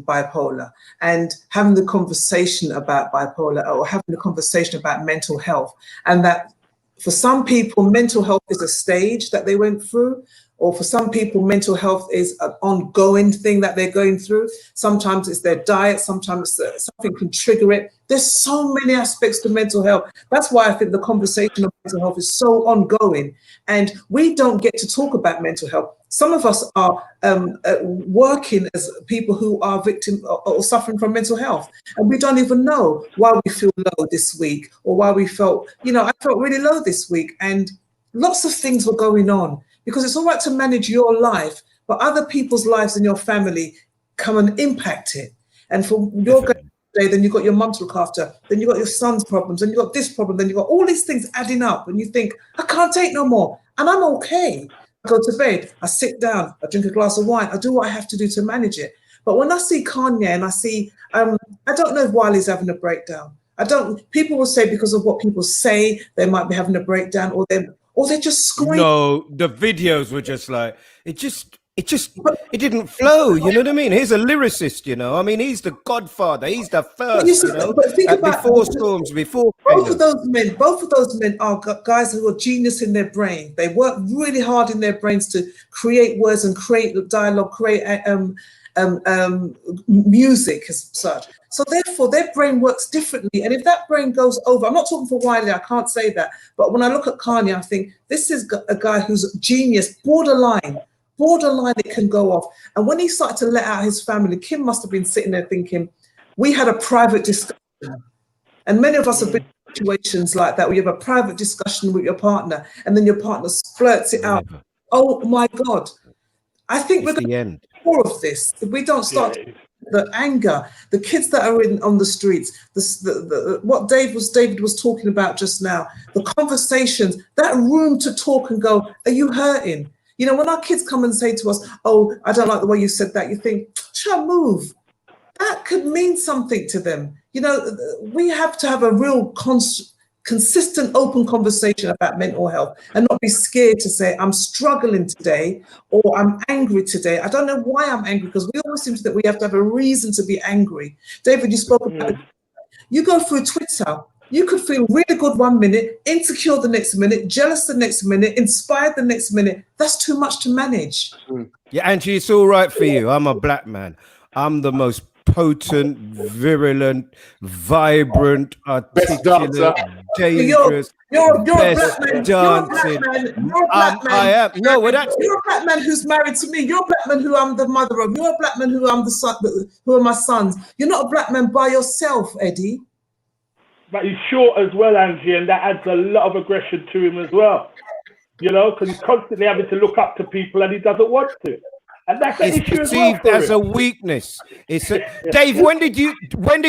bipolar and having the conversation about bipolar, or having the conversation about mental health, and that for some people, mental health is a stage that they went through. Or for some people, mental health is an ongoing thing that they're going through. Sometimes it's their diet, sometimes something can trigger it. There's so many aspects to mental health. That's why I think the conversation of mental health is so ongoing. And we don't get to talk about mental health. Some of us are working as people who are victim or suffering from mental health. And we don't even know why we feel low this week, or why we felt, I felt really low this week. And lots of things were going on. Because it's all right to manage your life, but other people's lives in your family come and impact it. And for your day, then you've got your mum to look after, then you've got your son's problems, and you've got this problem, then you've got all these things adding up, and you think, I can't take no more, and I'm okay. I go to bed, I sit down, I drink a glass of wine, I do what I have to do to manage it. But when I see Kanye and I see, I don't know if Wiley's having a breakdown. People will say because of what people say, they might be having a breakdown, or they're just screaming. No, the videos were just like, it didn't flow. You know what I mean? He's a lyricist, you know. I mean, he's the godfather. He's the first, you know. But think about before storms, before both of those men are guys who are genius in their brain. They work really hard in their brains to create words and create dialogue, create music as such. So therefore, their brain works differently. And if that brain goes over, I'm not talking for Wiley, I can't say that. But when I look at Kanye, I think this is a guy who's genius, borderline it can go off. And when he started to let out his family, Kim must have been sitting there thinking, we had a private discussion. And many of us have been in situations like that, where you have a private discussion with your partner, and then your partner flirts it out. Oh my God. I think we're going to end more of this. If we don't start the anger, the kids that are on the streets, what David was talking about just now, the conversations, that room to talk and go, are you hurting? You know, when our kids come and say to us, oh, I don't like the way you said that, you think, try move. That could mean something to them. You know, we have to have a real consistent, open conversation about mental health and not be scared to say, I'm struggling today, or I'm angry today. I don't know why I'm angry, because we always seem to think we have to have a reason to be angry. David, you spoke about it. You go through Twitter, you could feel really good 1 minute, insecure the next minute, jealous the next minute, inspired the next minute. That's too much to manage. Yeah, Angie, it's all right for you. I'm a black man. I'm the most potent, virulent, vibrant, articulate, dangerous, you're a black dancing. man. You're a black man. I am. No, well, that's... You're a black man who's married to me. You're a black man who I'm the mother of. You're a black man who I'm the son, who are my sons. You're not a black man by yourself, Eddie. But he's short as well, Angie, and that adds a lot of aggression to him as well. You know, because he's constantly having to look up to people and he doesn't want to. And that's an issue perceived as a weakness. Dave, when did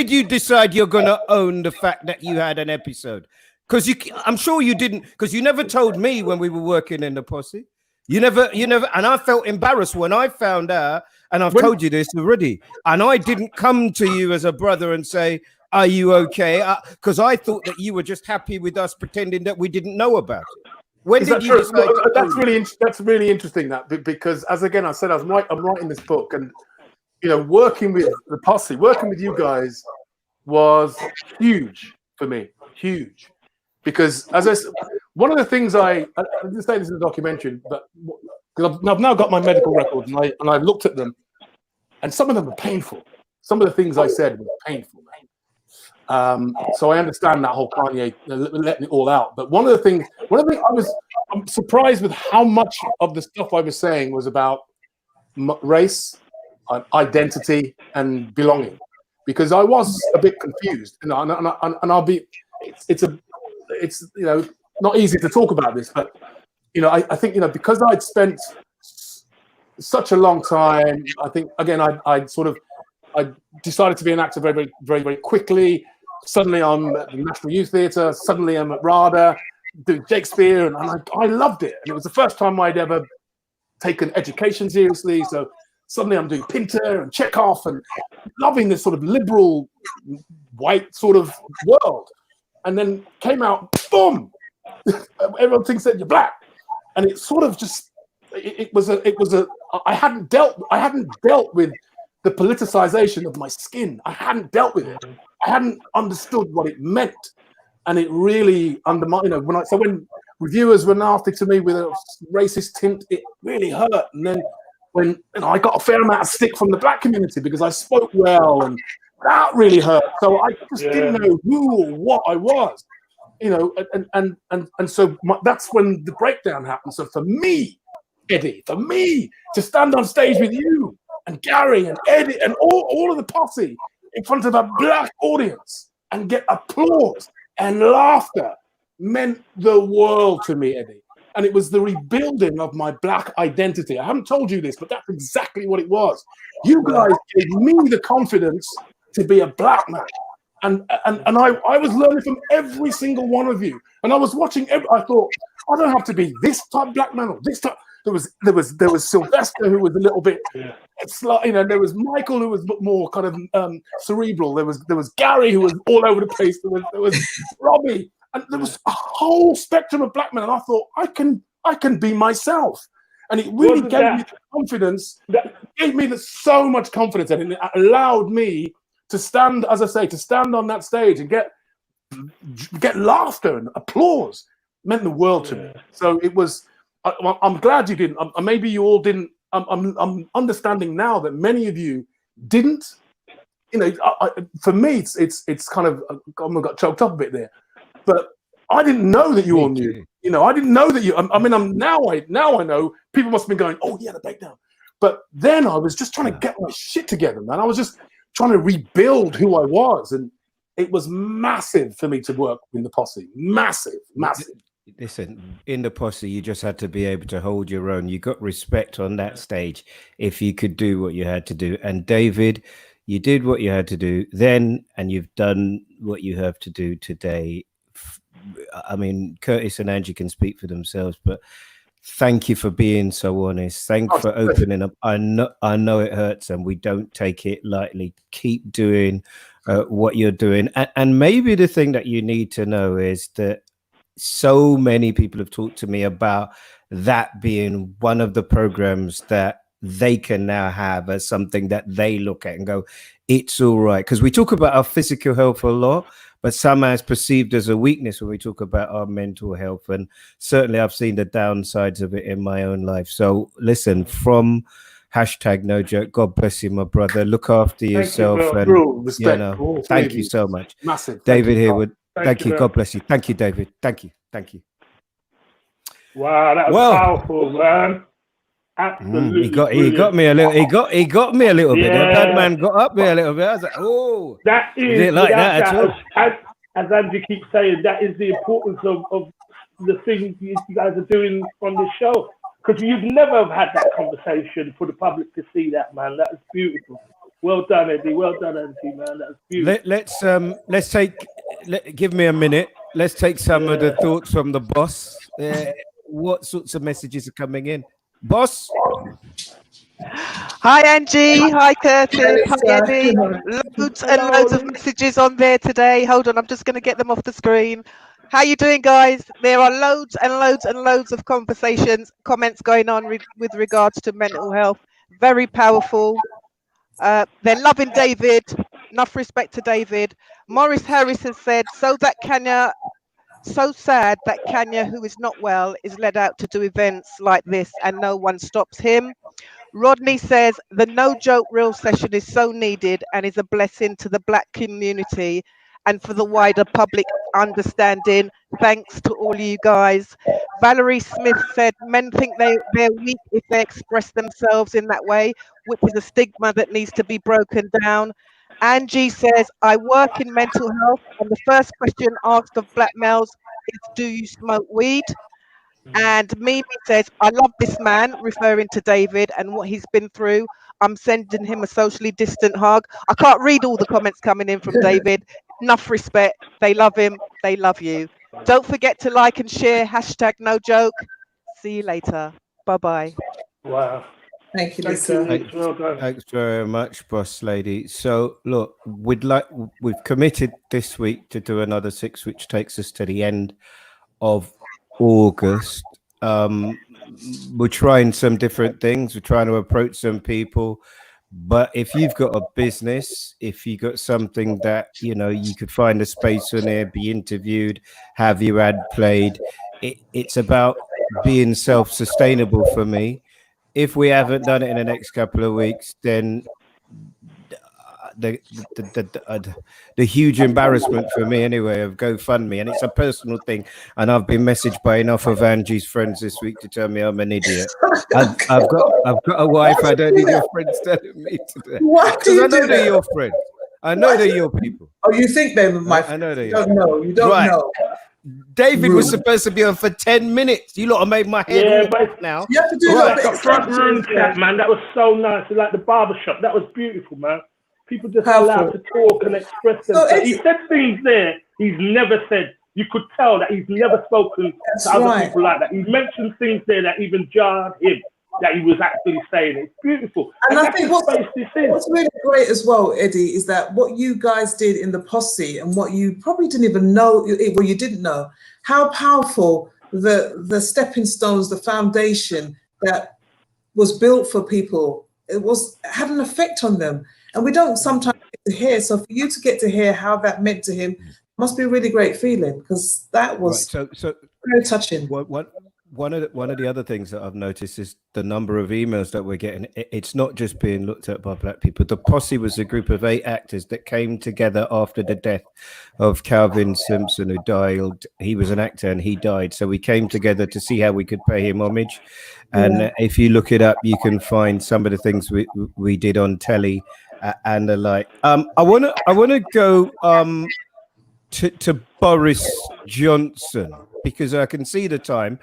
you decide you're gonna own the fact that you had an episode? Because I'm sure you didn't, because you never told me when we were working in the posse. You never, and I felt embarrassed when I found out, and I've told you this already, and I didn't come to you as a brother and say, are you okay? Because I thought that you were just happy with us pretending that we didn't know about it. When did you decide? That's really interesting, that, because as again I said, I'm writing this book, and you know, working with the posse, working with you guys was huge for me, huge, because as I said, one of the things I didn't say this in the documentary, but because I've now got my medical records and I looked at them, and some of them are painful. Some of the things I said were painful. So I understand that whole Kanye letting it all out. But one of the things I'm surprised with how much of the stuff I was saying was about race, identity, and belonging, because I was a bit confused. And I'll be, it's you know, not easy to talk about this, but you know, I think, you know, because I'd spent such a long time, I think again I decided to be an actor very, very, very, very quickly. Suddenly I'm at the National Youth Theatre, suddenly I'm at RADA, doing Shakespeare, and I loved it. And it was the first time I'd ever taken education seriously. So suddenly I'm doing Pinter and Chekhov and loving this sort of liberal, white sort of world. And then came out, boom! Everyone thinks that you're black. And it sort of just, I hadn't dealt with the politicization of my skin. I hadn't dealt with it. I hadn't understood what it meant, and it really undermined. You know, when reviewers were nasty to me with a racist tint, it really hurt. And then when I got a fair amount of stick from the black community because I spoke well, and that really hurt. So I just didn't know who or what I was, you know. And so that's when the breakdown happened. So for me, Eddie, to stand on stage with you and Gary and Eddie and all of the posse in front of a black audience and get applause and laughter meant the world to me, Eddie. And it was the rebuilding of my black identity. I haven't told you this, but that's exactly what it was. You guys gave me the confidence to be a black man. And I was learning from every single one of you. And I was watching, I thought, I don't have to be this type black man or this type. There was Sylvester, who was a little bit it's like, you know, there was Michael who was more kind of cerebral. There was Gary who was all over the place. There was Robbie, and there was a whole spectrum of black men. And I thought, I can be myself, and it really gave me the confidence. That gave me so much confidence, and it allowed me to stand, as I say, to stand on that stage and get laughter and applause. It meant the world to me. So it was. I'm glad you didn't. Maybe you all didn't. I'm understanding now that many of you didn't. You know, for me, it's kind of. I got choked up a bit there, but I didn't know that you all knew. You know, I didn't know that you. I mean, now I know. People must have been going, "Oh, yeah, the breakdown." But then I was just trying to get my shit together, man. I was just trying to rebuild who I was, and it was massive for me to work in the posse. Massive. Listen, in the posse, you just had to be able to hold your own. You got respect on that stage if you could do what you had to do. And David, you did what you had to do then, and you've done what you have to do today. I mean, Curtis and Angie can speak for themselves, but thank you for being so honest. Thank you for opening up. I know it hurts, and we don't take it lightly. Keep doing what you're doing. And maybe the thing that you need to know is that so many people have talked to me about that being one of the programs that they can now have as something that they look at and go, it's all right. Because we talk about our physical health a lot, but somehow it's perceived as a weakness when we talk about our mental health. And certainly I've seen the downsides of it in my own life. So listen, from #No Joke, God bless you, my brother. Look after yourself. Thank you, and you know, thank you so much. Massive. David Harewood. Thank you. God bless you. Thank you, David. Thank you. Wow, that was powerful, man. Absolutely. He got me a little. He got me a little bit. The bad man got up me a little bit. I was like, oh, that is didn't like that at all. As Angie keeps saying, that is the importance of the things you guys are doing on this show. Because you've never had that conversation for the public to see that, man. That is beautiful. Well done, Eddie. Well done, Angie, man. That's beautiful. Let's give me a minute. Let's take some of the thoughts from the boss. What sorts of messages are coming in, boss? Hi, Angie. Hi, Curtis. Hi, Eddie. Loads and loads of messages on there today. Hold on, I'm just going to get them off the screen. How you doing, guys? There are loads and loads and loads of comments going on with regards to mental health. Very powerful. They're loving David. Enough respect to David. Morris Harris has said, so sad that Kenya, who is not well, is led out to do events like this and no one stops him. Rodney says, the No Joke Real session is so needed and is a blessing to the Black community and for the wider public understanding. Thanks to all you guys. Valerie Smith said, men think they're weak if they express themselves in that way, which is a stigma that needs to be broken down. Angie says, I work in mental health, and the first question asked of black males is, do you smoke weed? And Mimi says, I love this man, referring to David and what he's been through. I'm sending him a socially distant hug. I can't read all the comments coming in from David. Enough respect. They love him. They love you. Don't forget to like and share. #No Joke. See you later. Bye-bye. Wow. Thank you, Lisa. Thanks very much, boss lady. So look, we've committed this week to do another 6, which takes us to the end of August. We're trying some different things. We're trying to approach some people. But if you've got a business, if you got something that, you know, you could find a space on there, be interviewed, have your ad played, it's about being self-sustainable for me. If we haven't done it in the next couple of weeks, then the huge embarrassment for me anyway of GoFundMe, and it's a personal thing, and I've been messaged by enough of Angie's friends this week to tell me I'm an idiot. I've got a wife. I don't need your friends telling me today. What do you I know they're your friends. I know they're your people. Oh, you think they're my friends? I know they are. You don't know. David was supposed to be on for 10 minutes. You lot have made my head now. You have to do that front room chat, man. That was so nice. It's like the barbershop. That was beautiful, man. People just allowed to talk and express themselves. He said things there he's never said. You could tell that he's never spoken to other people like that. He mentioned things there that even jarred him. that he was actually saying. It's beautiful. And I think what's is. really great as well, Eddie, is that what you guys did in the posse and what you probably didn't even know, well, you didn't know, how powerful the stepping stones, the foundation that was built for people, had an effect on them. And we don't sometimes get to hear. So for you to get to hear how that meant to him must be a really great feeling, because that was very touching. One of the other things that I've noticed is the number of emails that we're getting. It's not just being looked at by black people. The posse was a group of 8 actors that came together after the death of Calvin Simpson, who died. He was an actor and he died. So we came together to see how we could pay him homage. And if you look it up, you can find some of the things we did on telly and the like. I wanna go to Boris Johnson, because I can see the time,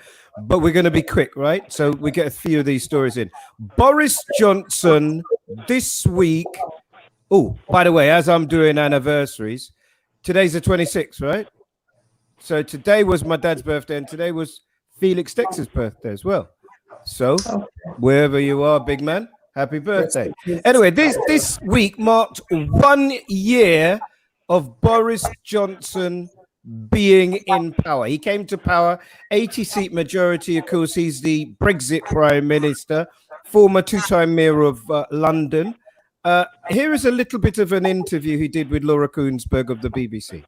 but we're going to be quick, right? So we get a few of these stories in. Boris Johnson this week. Oh, by the way, as I'm doing anniversaries, today's the 26th, right? So today was my dad's birthday, and today was Felix Dexter's birthday as well. So wherever you are, big man, happy birthday. Anyway, this week marked 1 year of Boris Johnson being in power. He came to power, 80-seat majority. Of course, he's the Brexit Prime Minister, former 2-time Mayor of London. Here is a little bit of an interview he did with Laura Koonsberg of the BBC.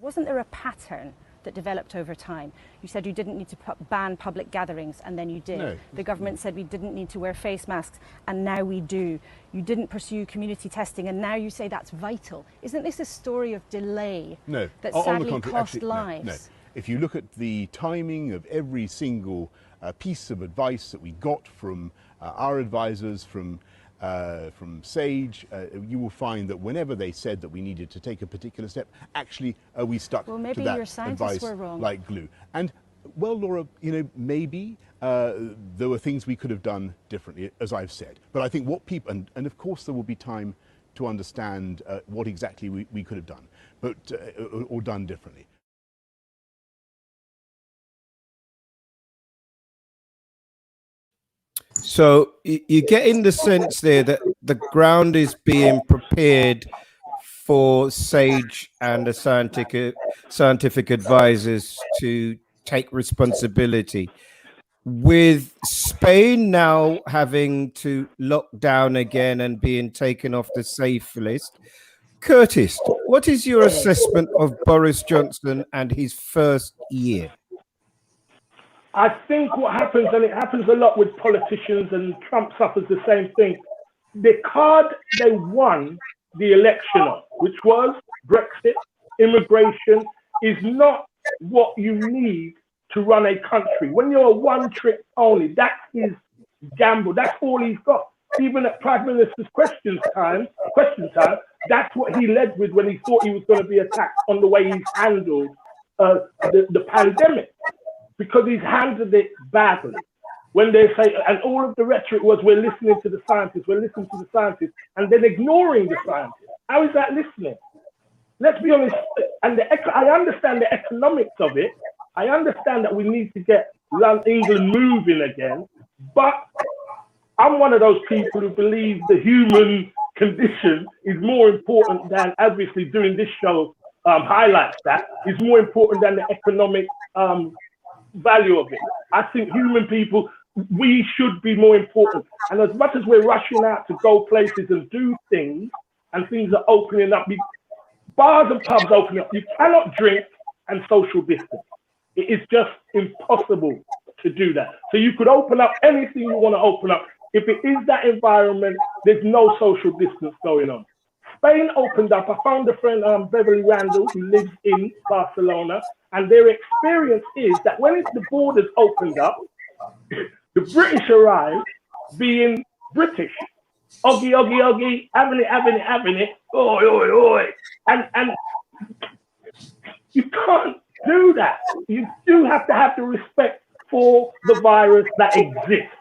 Wasn't there a pattern that developed over time? You said you didn't need to ban public gatherings, and then you did. No. The government said we didn't need to wear face masks, and now we do. You didn't pursue community testing, and now you say that's vital. Isn't this a story of delay? No. That On sadly the contrary, cost actually, lives? No. If you look at the timing of every single piece of advice that we got from our advisors, from SAGE, you will find that whenever they said that we needed to take a particular step, actually we stuck to that advice like glue. And well, Laura, maybe there were things we could have done differently, as I've said. But I think what people, and of course there will be time to understand what exactly we could have done, but or done differently. So you get in the sense there that the ground is being prepared for SAGE and the scientific advisors to take responsibility. With Spain now having to lock down again and being taken off the safe list, Curtis, what is your assessment of Boris Johnson and his first year? I think what happens, and it happens a lot with politicians, and Trump suffers the same thing, the card they won the election on, which was Brexit, immigration, is not what you need to run a country. When you're a one-trick pony, that's his gamble. That's all he's got. Even at Prime Minister's question time, that's what he led with when he thought he was going to be attacked on the way he's handled the pandemic. Because he's handled it badly. When they say, and all of the rhetoric was, we're listening to the scientists, and then ignoring the scientists. How is that listening? Let's be honest, and I understand the economics of it. I understand that we need to get England moving again, but I'm one of those people who believe the human condition is more important than, obviously doing this show highlights that, is more important than the economic value of it. I think human people, we should be more important. And as much as we're rushing out to go places and do things, and things are opening up, bars and pubs opening up, you cannot drink and social distance. It is just impossible to do that. So you could open up anything you want to open up. If it is that environment, there's no social distance going on. Spain opened up. I found a friend, Beverly Randall, who lives in Barcelona, and their experience is that when the borders opened up, the British arrived being British. Oggy, oggy, oggy, having it, oi, oi, oi. And you can't do that. You do have to have the respect for the virus that exists.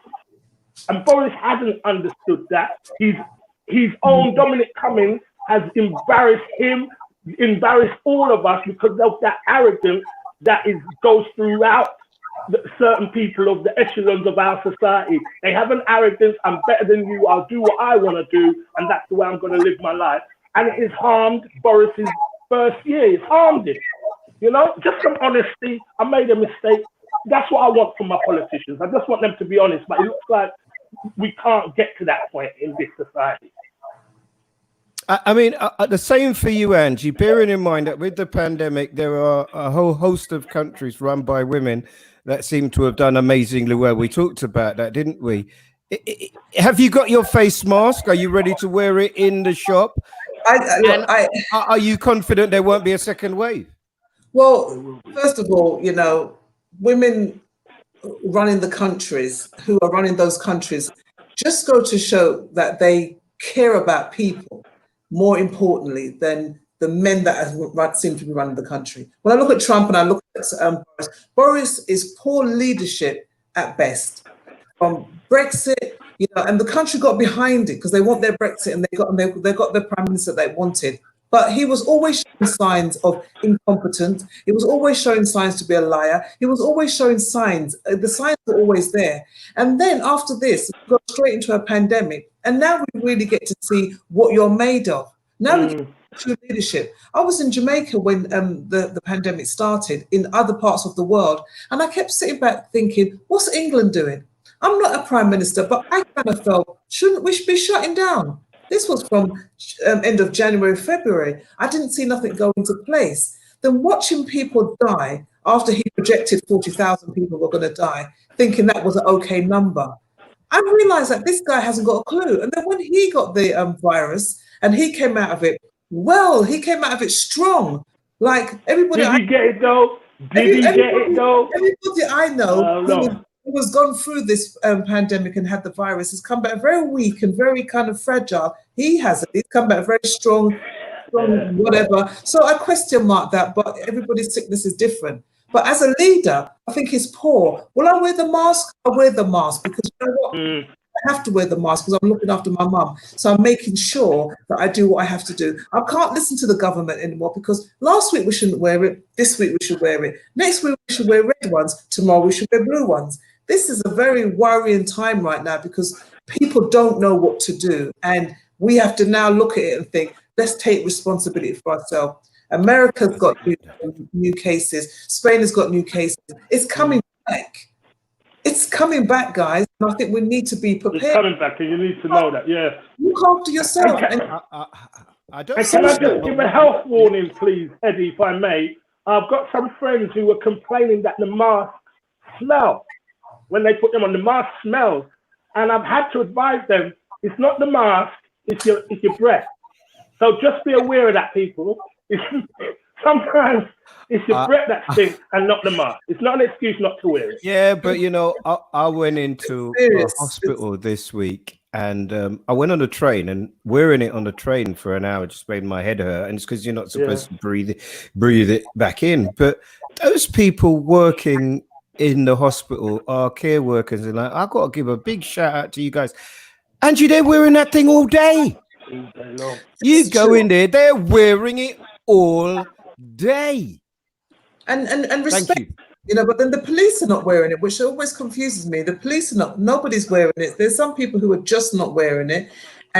And Boris hasn't understood that. His own Dominic Cummings has embarrassed him, embarrassed all of us because of that arrogance that goes throughout certain people of the echelons of our society. They have an arrogance. I'm better than you. I'll do what I want to do, and that's the way I'm going to live my life. And it has harmed Boris's first year. It's harmed it. You know, just some honesty. I made a mistake. That's what I want from my politicians. I just want them to be honest. But it looks like we can't get to that point in this society. I mean, the same for you, Angie, bearing in mind that with the pandemic, there are a whole host of countries run by women that seem to have done amazingly well. We talked about that, didn't we? Have you got your face mask? Are you ready to wear it in the shop? Are you confident there won't be a second wave? Well, first of all, you know, women running the countries, who are running those countries, just go to show that they care about people more importantly than the men that seem to be running the country. When I look at Trump and I look at Boris is poor leadership at best. From Brexit, you know, and the country got behind it because they want their Brexit and they got the prime minister they wanted. But he was always showing signs of incompetence. He was always showing signs to be a liar. He was always showing signs. The signs were always there. And then after this, we got straight into a pandemic. And now we really get to see what you're made of. Now we get true leadership. I was in Jamaica when the pandemic started, in other parts of the world. And I kept sitting back thinking, what's England doing? I'm not a prime minister, but I kind of felt, shouldn't we be shutting down? This was from end of January, February. I didn't see nothing go into place. Then watching people die after he projected 40,000 people were going to die, thinking that was an okay number. I realized that this guy hasn't got a clue. And then when he got the virus and he came out of it, well, he came out of it strong. Like everybody. Did he get it though? Everybody I know who has gone through this pandemic and had the virus has come back very weak and very kind of fragile. He hasn't. He's come back very strong, whatever. So I question mark that, but everybody's sickness is different. But as a leader, I think it's poor. Will I wear the mask? I wear the mask because you know what? I have to wear the mask because I'm looking after my mum. So I'm making sure that I do what I have to do. I can't listen to the government anymore because last week we shouldn't wear it. This week we should wear it. Next week we should wear red ones. Tomorrow we should wear blue ones. This is a very worrying time right now because people don't know what to do. And we have to now look at it and think, let's take responsibility for ourselves. America's got new cases. Spain has got new cases. It's coming back. It's coming back, guys. And I think we need to be prepared. It's coming back, and you need to know that, yeah. Look after yourself. Can I just give a health warning, please, Eddie, if I may? I've got some friends who were complaining that the masks smell. When they put them on, the mask smells. And I've had to advise them, it's not the mask, it's your breath. So just be aware of that, people. Sometimes it's your breath that stinks and not the mask. It's not an excuse not to wear it. Yeah, but you know, I went into a hospital this week and I went on a train and wearing it on the train for an hour just made my head hurt. And it's because you're not supposed to breathe it back in. But those people working in the hospital are care workers, and I've got to give a big shout out to you guys. Angie, they're wearing that thing all day. You go in there, they're wearing it all day. And respect, you know, but then the police are not wearing it, which always confuses me. The police are nobody's wearing it. There's some people who are just not wearing it,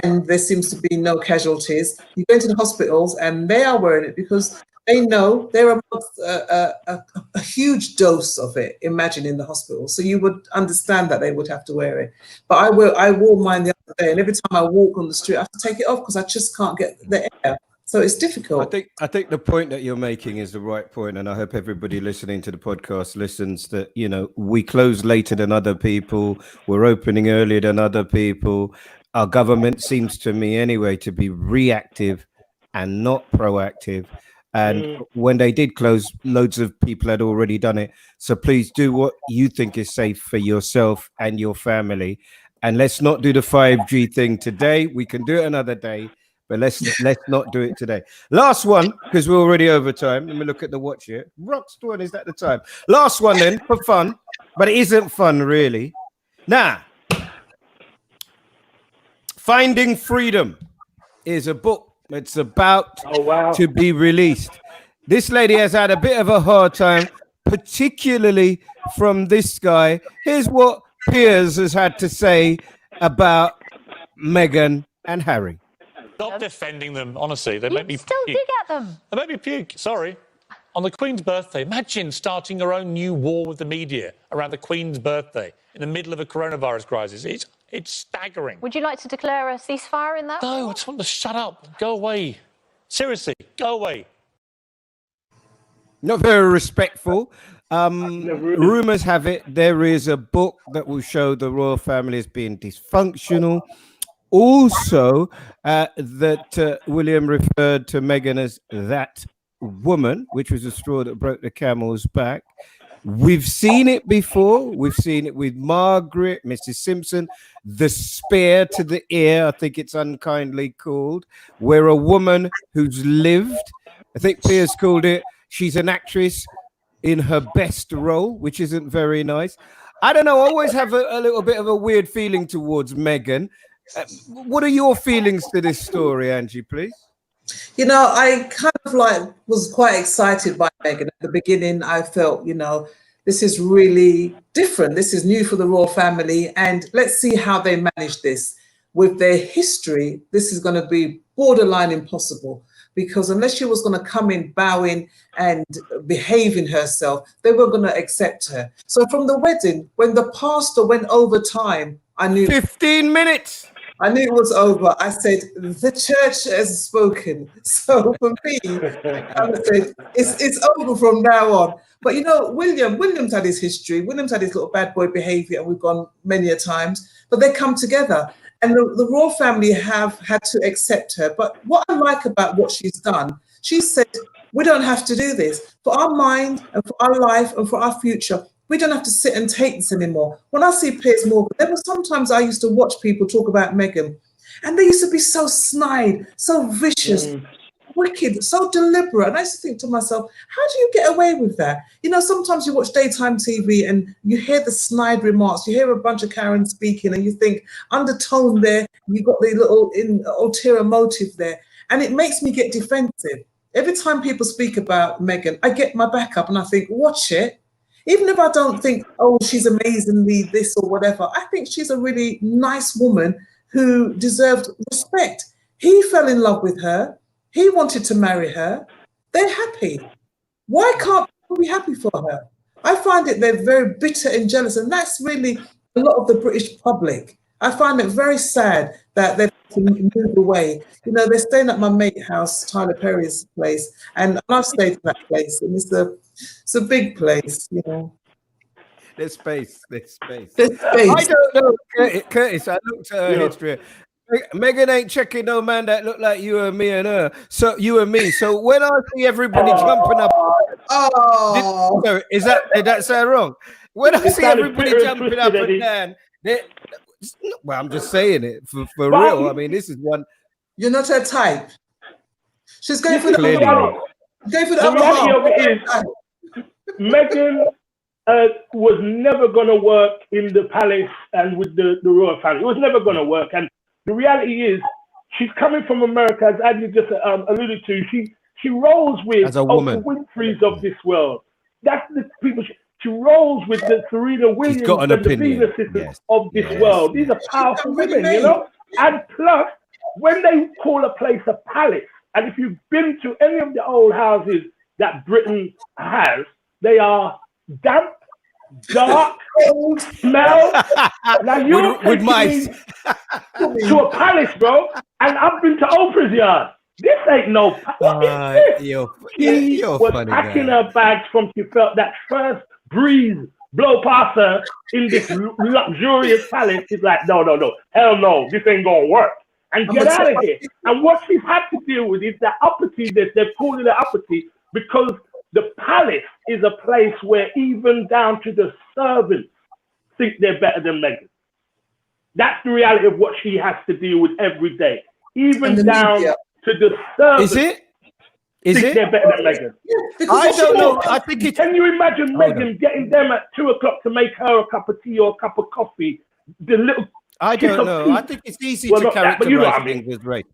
and there seems to be no casualties. You go into the hospitals and they are wearing it because they know they're amongst a huge dose of it, imagine, in the hospital. So you would understand that they would have to wear it. But I wore mine the other day, and every time I walk on the street, I have to take it off because I just can't get the air. So it's difficult. I think the point that you're making is the right point, and I hope everybody listening to the podcast listens that, you know, we close later than other people. We're opening earlier than other people. Our government seems to me anyway to be reactive and not proactive. And when they did close, loads of people had already done it. So please do what you think is safe for yourself and your family. And let's not do the 5G thing today. We can do it another day, but let's not do it today. Last one, because we're already over time. Let me look at the watch here. Rockstorm, is that the time? Last one then, for fun, but it isn't fun really. Now, Finding Freedom is a book. It's about to be released. This lady has had a bit of a hard time, particularly from this guy. Here's what Piers has had to say about Meghan and Harry. Stop defending them, honestly. They make me still puke. dig at them. They make me puke, sorry. On the Queen's birthday, imagine starting your own new war with the media around the Queen's birthday in the middle of a coronavirus crisis. It's staggering. Would you like to declare a ceasefire in that? No, I just want to shut up. Go away. Seriously, go away. Not very respectful. Rumors have it there is a book that will show the royal family as being dysfunctional. Also, that William referred to Meghan as that woman, which was the straw that broke the camel's back. We've seen it before. We've seen it with Margaret, Mrs. Simpson, the spear to the ear, I think it's unkindly called, where a woman who's lived, I think Piers called it, she's an actress in her best role, which isn't very nice. I don't know, I always have a little bit of a weird feeling towards Meghan. What are your feelings to this story, Angie, please? You know, I kind of was quite excited by Meghan. At the beginning, I felt, this is really different. This is new for the royal family. And let's see how they manage this. With their history, this is going to be borderline impossible, because unless she was going to come in bowing and behaving herself, they were going to accept her. So from the wedding, when the pastor went over time, I knew 15 minutes. I knew it was over. I said, the church has spoken. So for me, I said, it's over from now on. But William's had his history. William's had his little bad boy behavior, and we've gone many a times, but they come together. And the royal family have had to accept her. But what I like about what she's done, she said, we don't have to do this. For our mind and for our life and for our future, we don't have to sit and take this anymore. When I see Piers Morgan, there were sometimes I used to watch people talk about Meghan, and they used to be so snide, so vicious, wicked, so deliberate. And I used to think to myself, how do you get away with that? Sometimes you watch daytime TV and you hear the snide remarks, you hear a bunch of Karens speaking, and you think undertone there, you got the little ulterior motive there. And it makes me get defensive. Every time people speak about Meghan, I get my back up and I think, watch it. Even if I don't think, oh, she's amazingly this or whatever, I think she's a really nice woman who deserved respect. He fell in love with her. He wanted to marry her. They're happy. Why can't we be happy for her? I find it they're very bitter and jealous, and that's really a lot of the British public. I find it very sad that they've moved away. They're staying at my mate house, Tyler Perry's place, and I've stayed in that place, and it's a big place, There's space. There's space. I don't know, Curtis. I looked at her history. Meghan ain't checking no man that look like you and me and her. So you and me. So when I see everybody jumping up, did that sound wrong? When I see everybody jumping up and down, well, I'm just saying it for real. I mean, this is one. You're not her type. She's going for the other half. Meghan was never going to work in the palace and with the royal family. It was never going to work. And the reality is, she's coming from America, as Angie just alluded to. She rolls with Oprah Winfrey's of this world. That's the people. She rolls with the Serena Williams and the Venus sisters of this world. These are powerful women, And plus, when they call a place a palace, and if you've been to any of the old houses that Britain has, they are damp, dark, smell. Now you're with mice to a palace, bro. And I've been to Oprah's yard. This ain't no palace. She was packing her bags from she felt that first breeze blow past her in this luxurious palace. She's like, no, hell no, this ain't gonna work. And get out of here. And what she's had to deal with is that uppity, they've called it an uppity, because the palace is a place where even down to the servants think they're better than Meghan. That's the reality of what she has to deal with every day. Even down to the servants. Is it? They're better than Meghan. Yeah, I don't know. I think it's... Can you imagine Meghan getting them at 2 o'clock to make her a cup of tea or a cup of coffee? I don't know. I think it's easy to characterize things as race.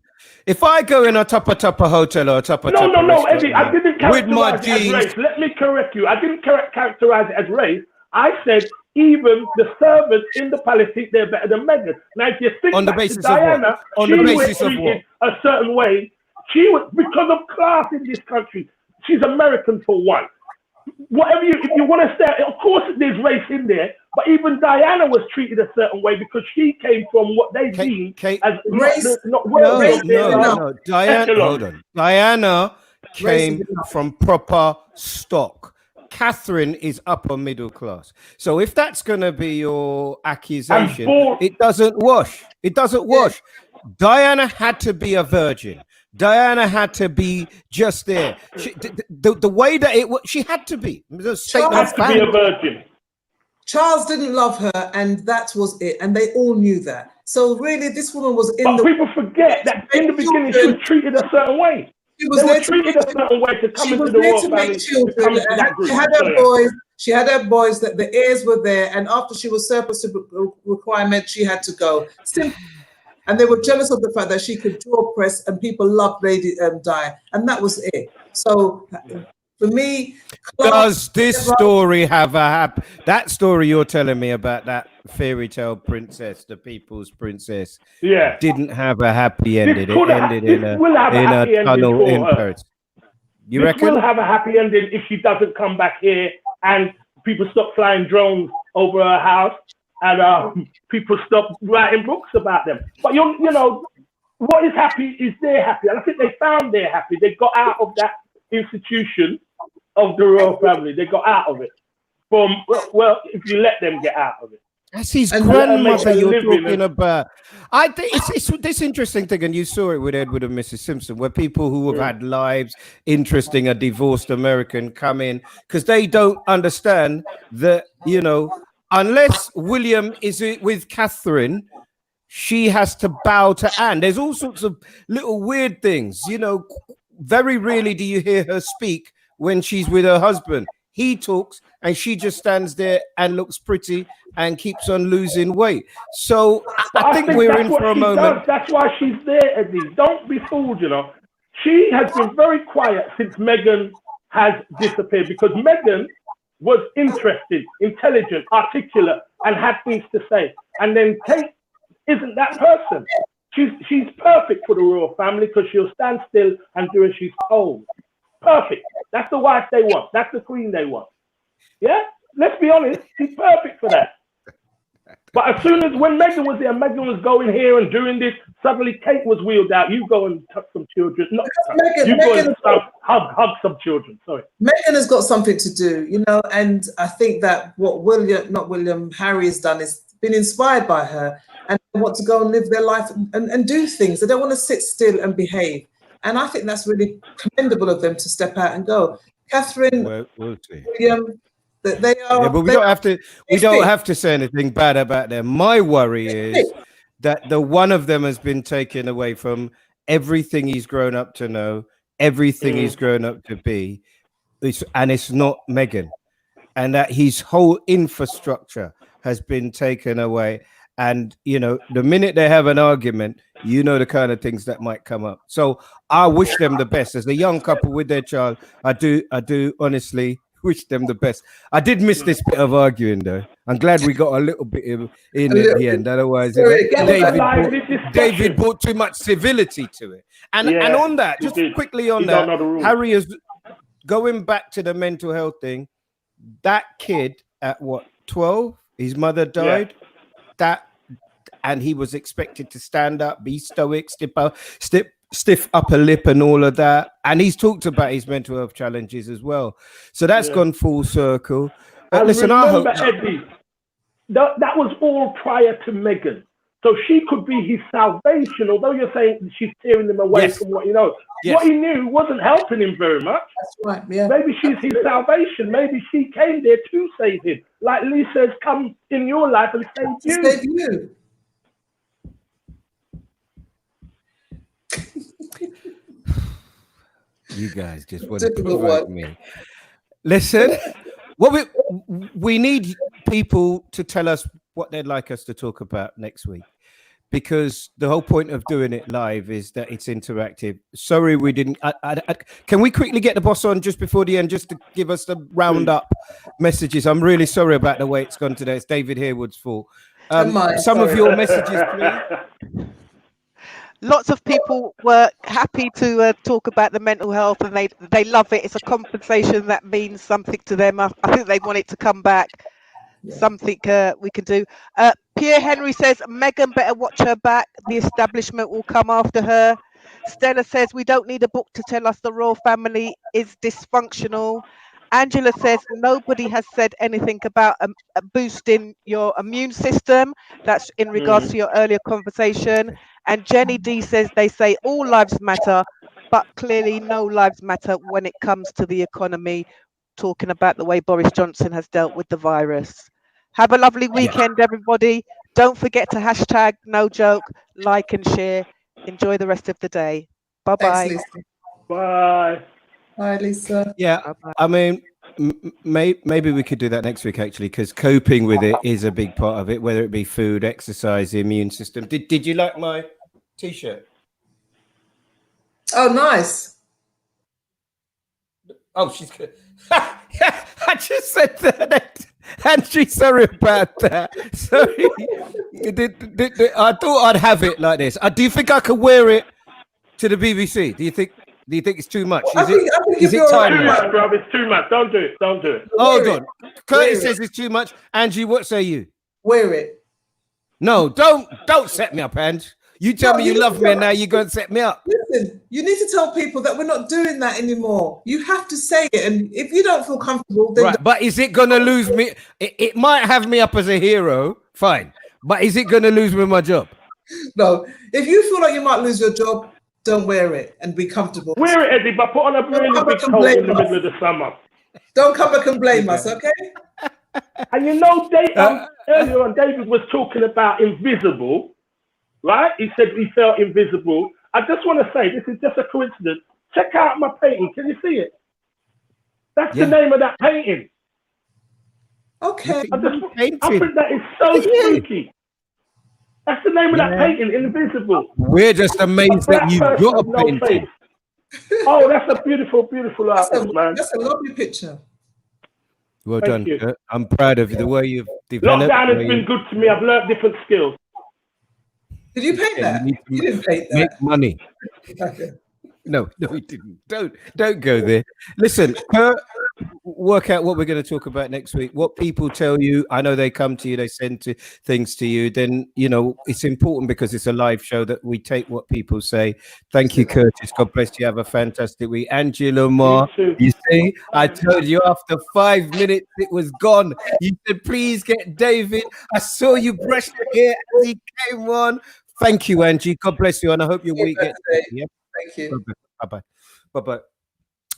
If I go in a Tupper hotel or a Tupper No, Eddie, I didn't characterize with my it as race. Let me correct you. I didn't characterize it as race. I said even the servants in the palace think they're better than Meghan. Now, if you think On the back to basis of what? Diana, On she the was basis of treated what? a certain way. She was, because of class in this country. She's American for one. Whatever if you want to say, of course there's race in there, but even Diana was treated a certain way because she came from what they deem as race. not worthy. No. Diana, hold on. Diana came from proper stock. Catherine is upper middle class. So if that's going to be your accusation, it doesn't wash. It doesn't wash. Diana had to be a virgin. Diana had to be just there. The way that she had to be. Charles had to be a virgin. Charles didn't love her, and that was it. And they all knew that. So really, this woman was in but people forget that in the beginning she was treated a certain way. They were treated a certain way to come into the royal family. She had her boys. She had her boys. That the heirs were there, and after she was surplus requirement, she had to go. Simple. And they were jealous of the fact that she could draw press, and people loved Lady Di, and that was it. So, for me, does this story have that story you're telling me about that fairy tale princess, the people's princess, didn't have a happy ending. It ended in a tunnel in Paris. You reckon? Will have a happy ending if she doesn't come back here and people stop flying drones over her house. And people stop writing books about them. But you know, what is happy is they're happy. And I think they found they're happy. They got out of that institution of the royal family. They got out of it. Well, if you let them get out of it. That's his grandmother you're talking about. I think it's this interesting thing, and you saw it with Edward and Mrs. Simpson, where people who have had lives interesting, a divorced American come in because they don't understand that, you know, unless William is with Catherine, she has to bow to Anne. There's all sorts of little weird things. You know, very rarely do you hear her speak when she's with her husband. He talks and she just stands there and looks pretty and keeps on losing weight. So I think we're in for a moment. That's why she's there, Eddie. Don't be fooled, you know. She has been very quiet since Meghan has disappeared because Meghan was interested, intelligent, articulate, and had things to say. And then Kate isn't that person. She's perfect for the royal family because she'll stand still and do as she's told. Perfect. That's the wife they want. That's the queen they want. Yeah? Let's be honest. She's perfect for that. But as soon as when Meghan was there, Meghan was going here and doing this, suddenly Kate was wheeled out. You go and touch some children. No, you go and hug some children. Sorry. Meghan has got something to do, you know, and I think that what Harry has done is been inspired by her, and they want to go and live their life and do things. They don't want to sit still and behave. And I think that's really commendable of them to step out and go. Catherine, William, they are. Yeah, but we don't have to. We don't have to say anything bad about them. My worry is that the one of them has been taken away from everything he's grown up to know, everything he's grown up to be, and it's not Meghan, and that his whole infrastructure has been taken away. And you know, the minute they have an argument, you know the kind of things that might come up. So I wish them the best as a young couple with their child. I do honestly wish them the best. I did miss this bit of arguing though. I'm glad we got a little bit in at the end. Otherwise, David brought too much civility to it. And on that, just quickly on that, Harry is going back to the mental health thing. That kid at what, 12? His mother died. And he was expected to stand up, be stoic, stiff upper lip and all of that. And he's talked about his mental health challenges as well. So that's gone full circle. Listen, I hope Eddie, that was all prior to Meghan. So she could be his salvation, although you're saying she's tearing him away from what he knows. What he knew wasn't helping him very much. That's right, yeah. Maybe she's his salvation. Maybe she came there to save him. Like Lee says, come in your life and save you. You guys just want to provoke me. Listen, what we need people to tell us what they'd like us to talk about next week, because the whole point of doing it live is that it's interactive. Sorry, we didn't. Can we quickly get the boss on just before the end, just to give us the roundup messages? I'm really sorry about the way it's gone today. It's David Harewood's fault. Some of your messages, please. Lots of people were happy to talk about the mental health, and they love it. It's a compensation that means something to them. I think they want it to come back. Something we can do. Pierre Henry says Meghan better watch her back. The establishment will come after her. Stella says we don't need a book to tell us the royal family is dysfunctional. Angela says nobody has said anything about boosting your immune system. That's in regards to your earlier conversation. And Jenny D says they say all lives matter, but clearly no lives matter when it comes to the economy, talking about the way Boris Johnson has dealt with the virus. Have a lovely weekend, everybody. Don't forget to hashtag no joke, like and share. Enjoy the rest of the day. Bye-bye. Thanks, Lisa. Bye. Bye, Lisa. Yeah, Bye-bye. I mean, maybe we could do that next week, actually, because coping with it is a big part of it, whether it be food, exercise, the immune system. Did you like my T-shirt? Oh, nice. Oh, she's good. I just said that. Angie, sorry about that. Sorry. I thought I'd have it like this. Do you think I could wear it to the BBC? Do you think it's too much? Is it time? Too much, bro. It's too much. Don't do it. Don't do it. Hold on. Curtis says it's too much. Angie, what say you? Wear it. No, don't set me up, Ange. You tell me you love me and now you're going to set me up. Listen, you need to tell people that we're not doing that anymore. You have to say it. And if you don't feel comfortable, then... Right, but is it going to lose me? It might have me up as a hero. Fine. But is it going to lose me my job? No. If you feel like you might lose your job, don't wear it and be comfortable. Wear it, Eddie, but put on a really big coat in the middle of the summer. Don't come back and blame us, okay? And you know, earlier on, David was talking about invisible. Right? He said he felt invisible. I just want to say, this is just a coincidence. Check out my painting. Can you see it? That's the name of that painting. Okay. I think that is so spooky. That's the name of that painting, Invisible. We're just amazed that you've got a painting. Oh, that's a beautiful, beautiful artist, man. That's a lovely picture. Well done, Kurt. I'm proud of you, the way you've developed. Lockdown has been good to me. I've learned different skills. Did you paint that? You didn't paint that. Make money. Okay. No, he didn't. Don't go there. Listen, Kurt, work out what we're going to talk about next week. What people tell you, I know they come to you, they send things to you. Then, you know, it's important because it's a live show that we take what people say. Thank you, Curtis. God bless you. Have a fantastic week. Angela Moore, you see, I told you after 5 minutes it was gone. You said, please get David. I saw you brush your hair as he came on. Thank you, Angie. God bless you. And I hope your week gets better. Yeah? Thank you. Bye-bye. Bye-bye.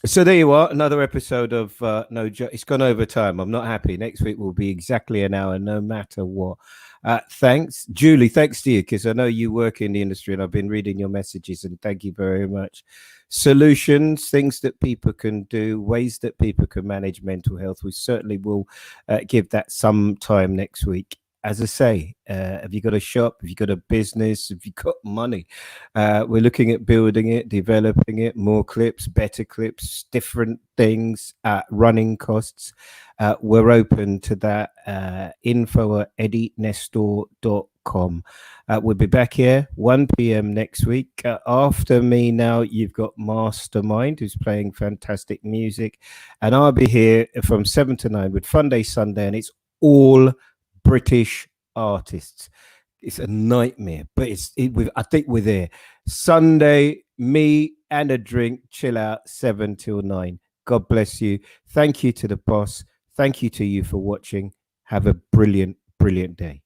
So there you are, another episode of No Joke. It's gone over time. I'm not happy. Next week will be exactly an hour, no matter what. Thanks, Julie. Thanks to you, because I know you work in the industry and I've been reading your messages, and thank you very much. Solutions, things that people can do, ways that people can manage mental health. We certainly will give that some time next week. As I say, have you got a shop? Have you got a business? Have you got money? We're looking at building it, developing it, more clips, better clips, different things, running costs. We're open to that. info@eddienestor.com. We'll be back here 1 p.m. next week. After me now, you've got Mastermind, who's playing fantastic music. And I'll be here from 7 to 9 with Fun Day Sunday, and it's all British artists. It's a nightmare, but I think we're there. Sunday, me and a drink, chill out, 7 till 9. God bless you. Thank you to the boss. Thank you to you for watching. Have a brilliant, brilliant day.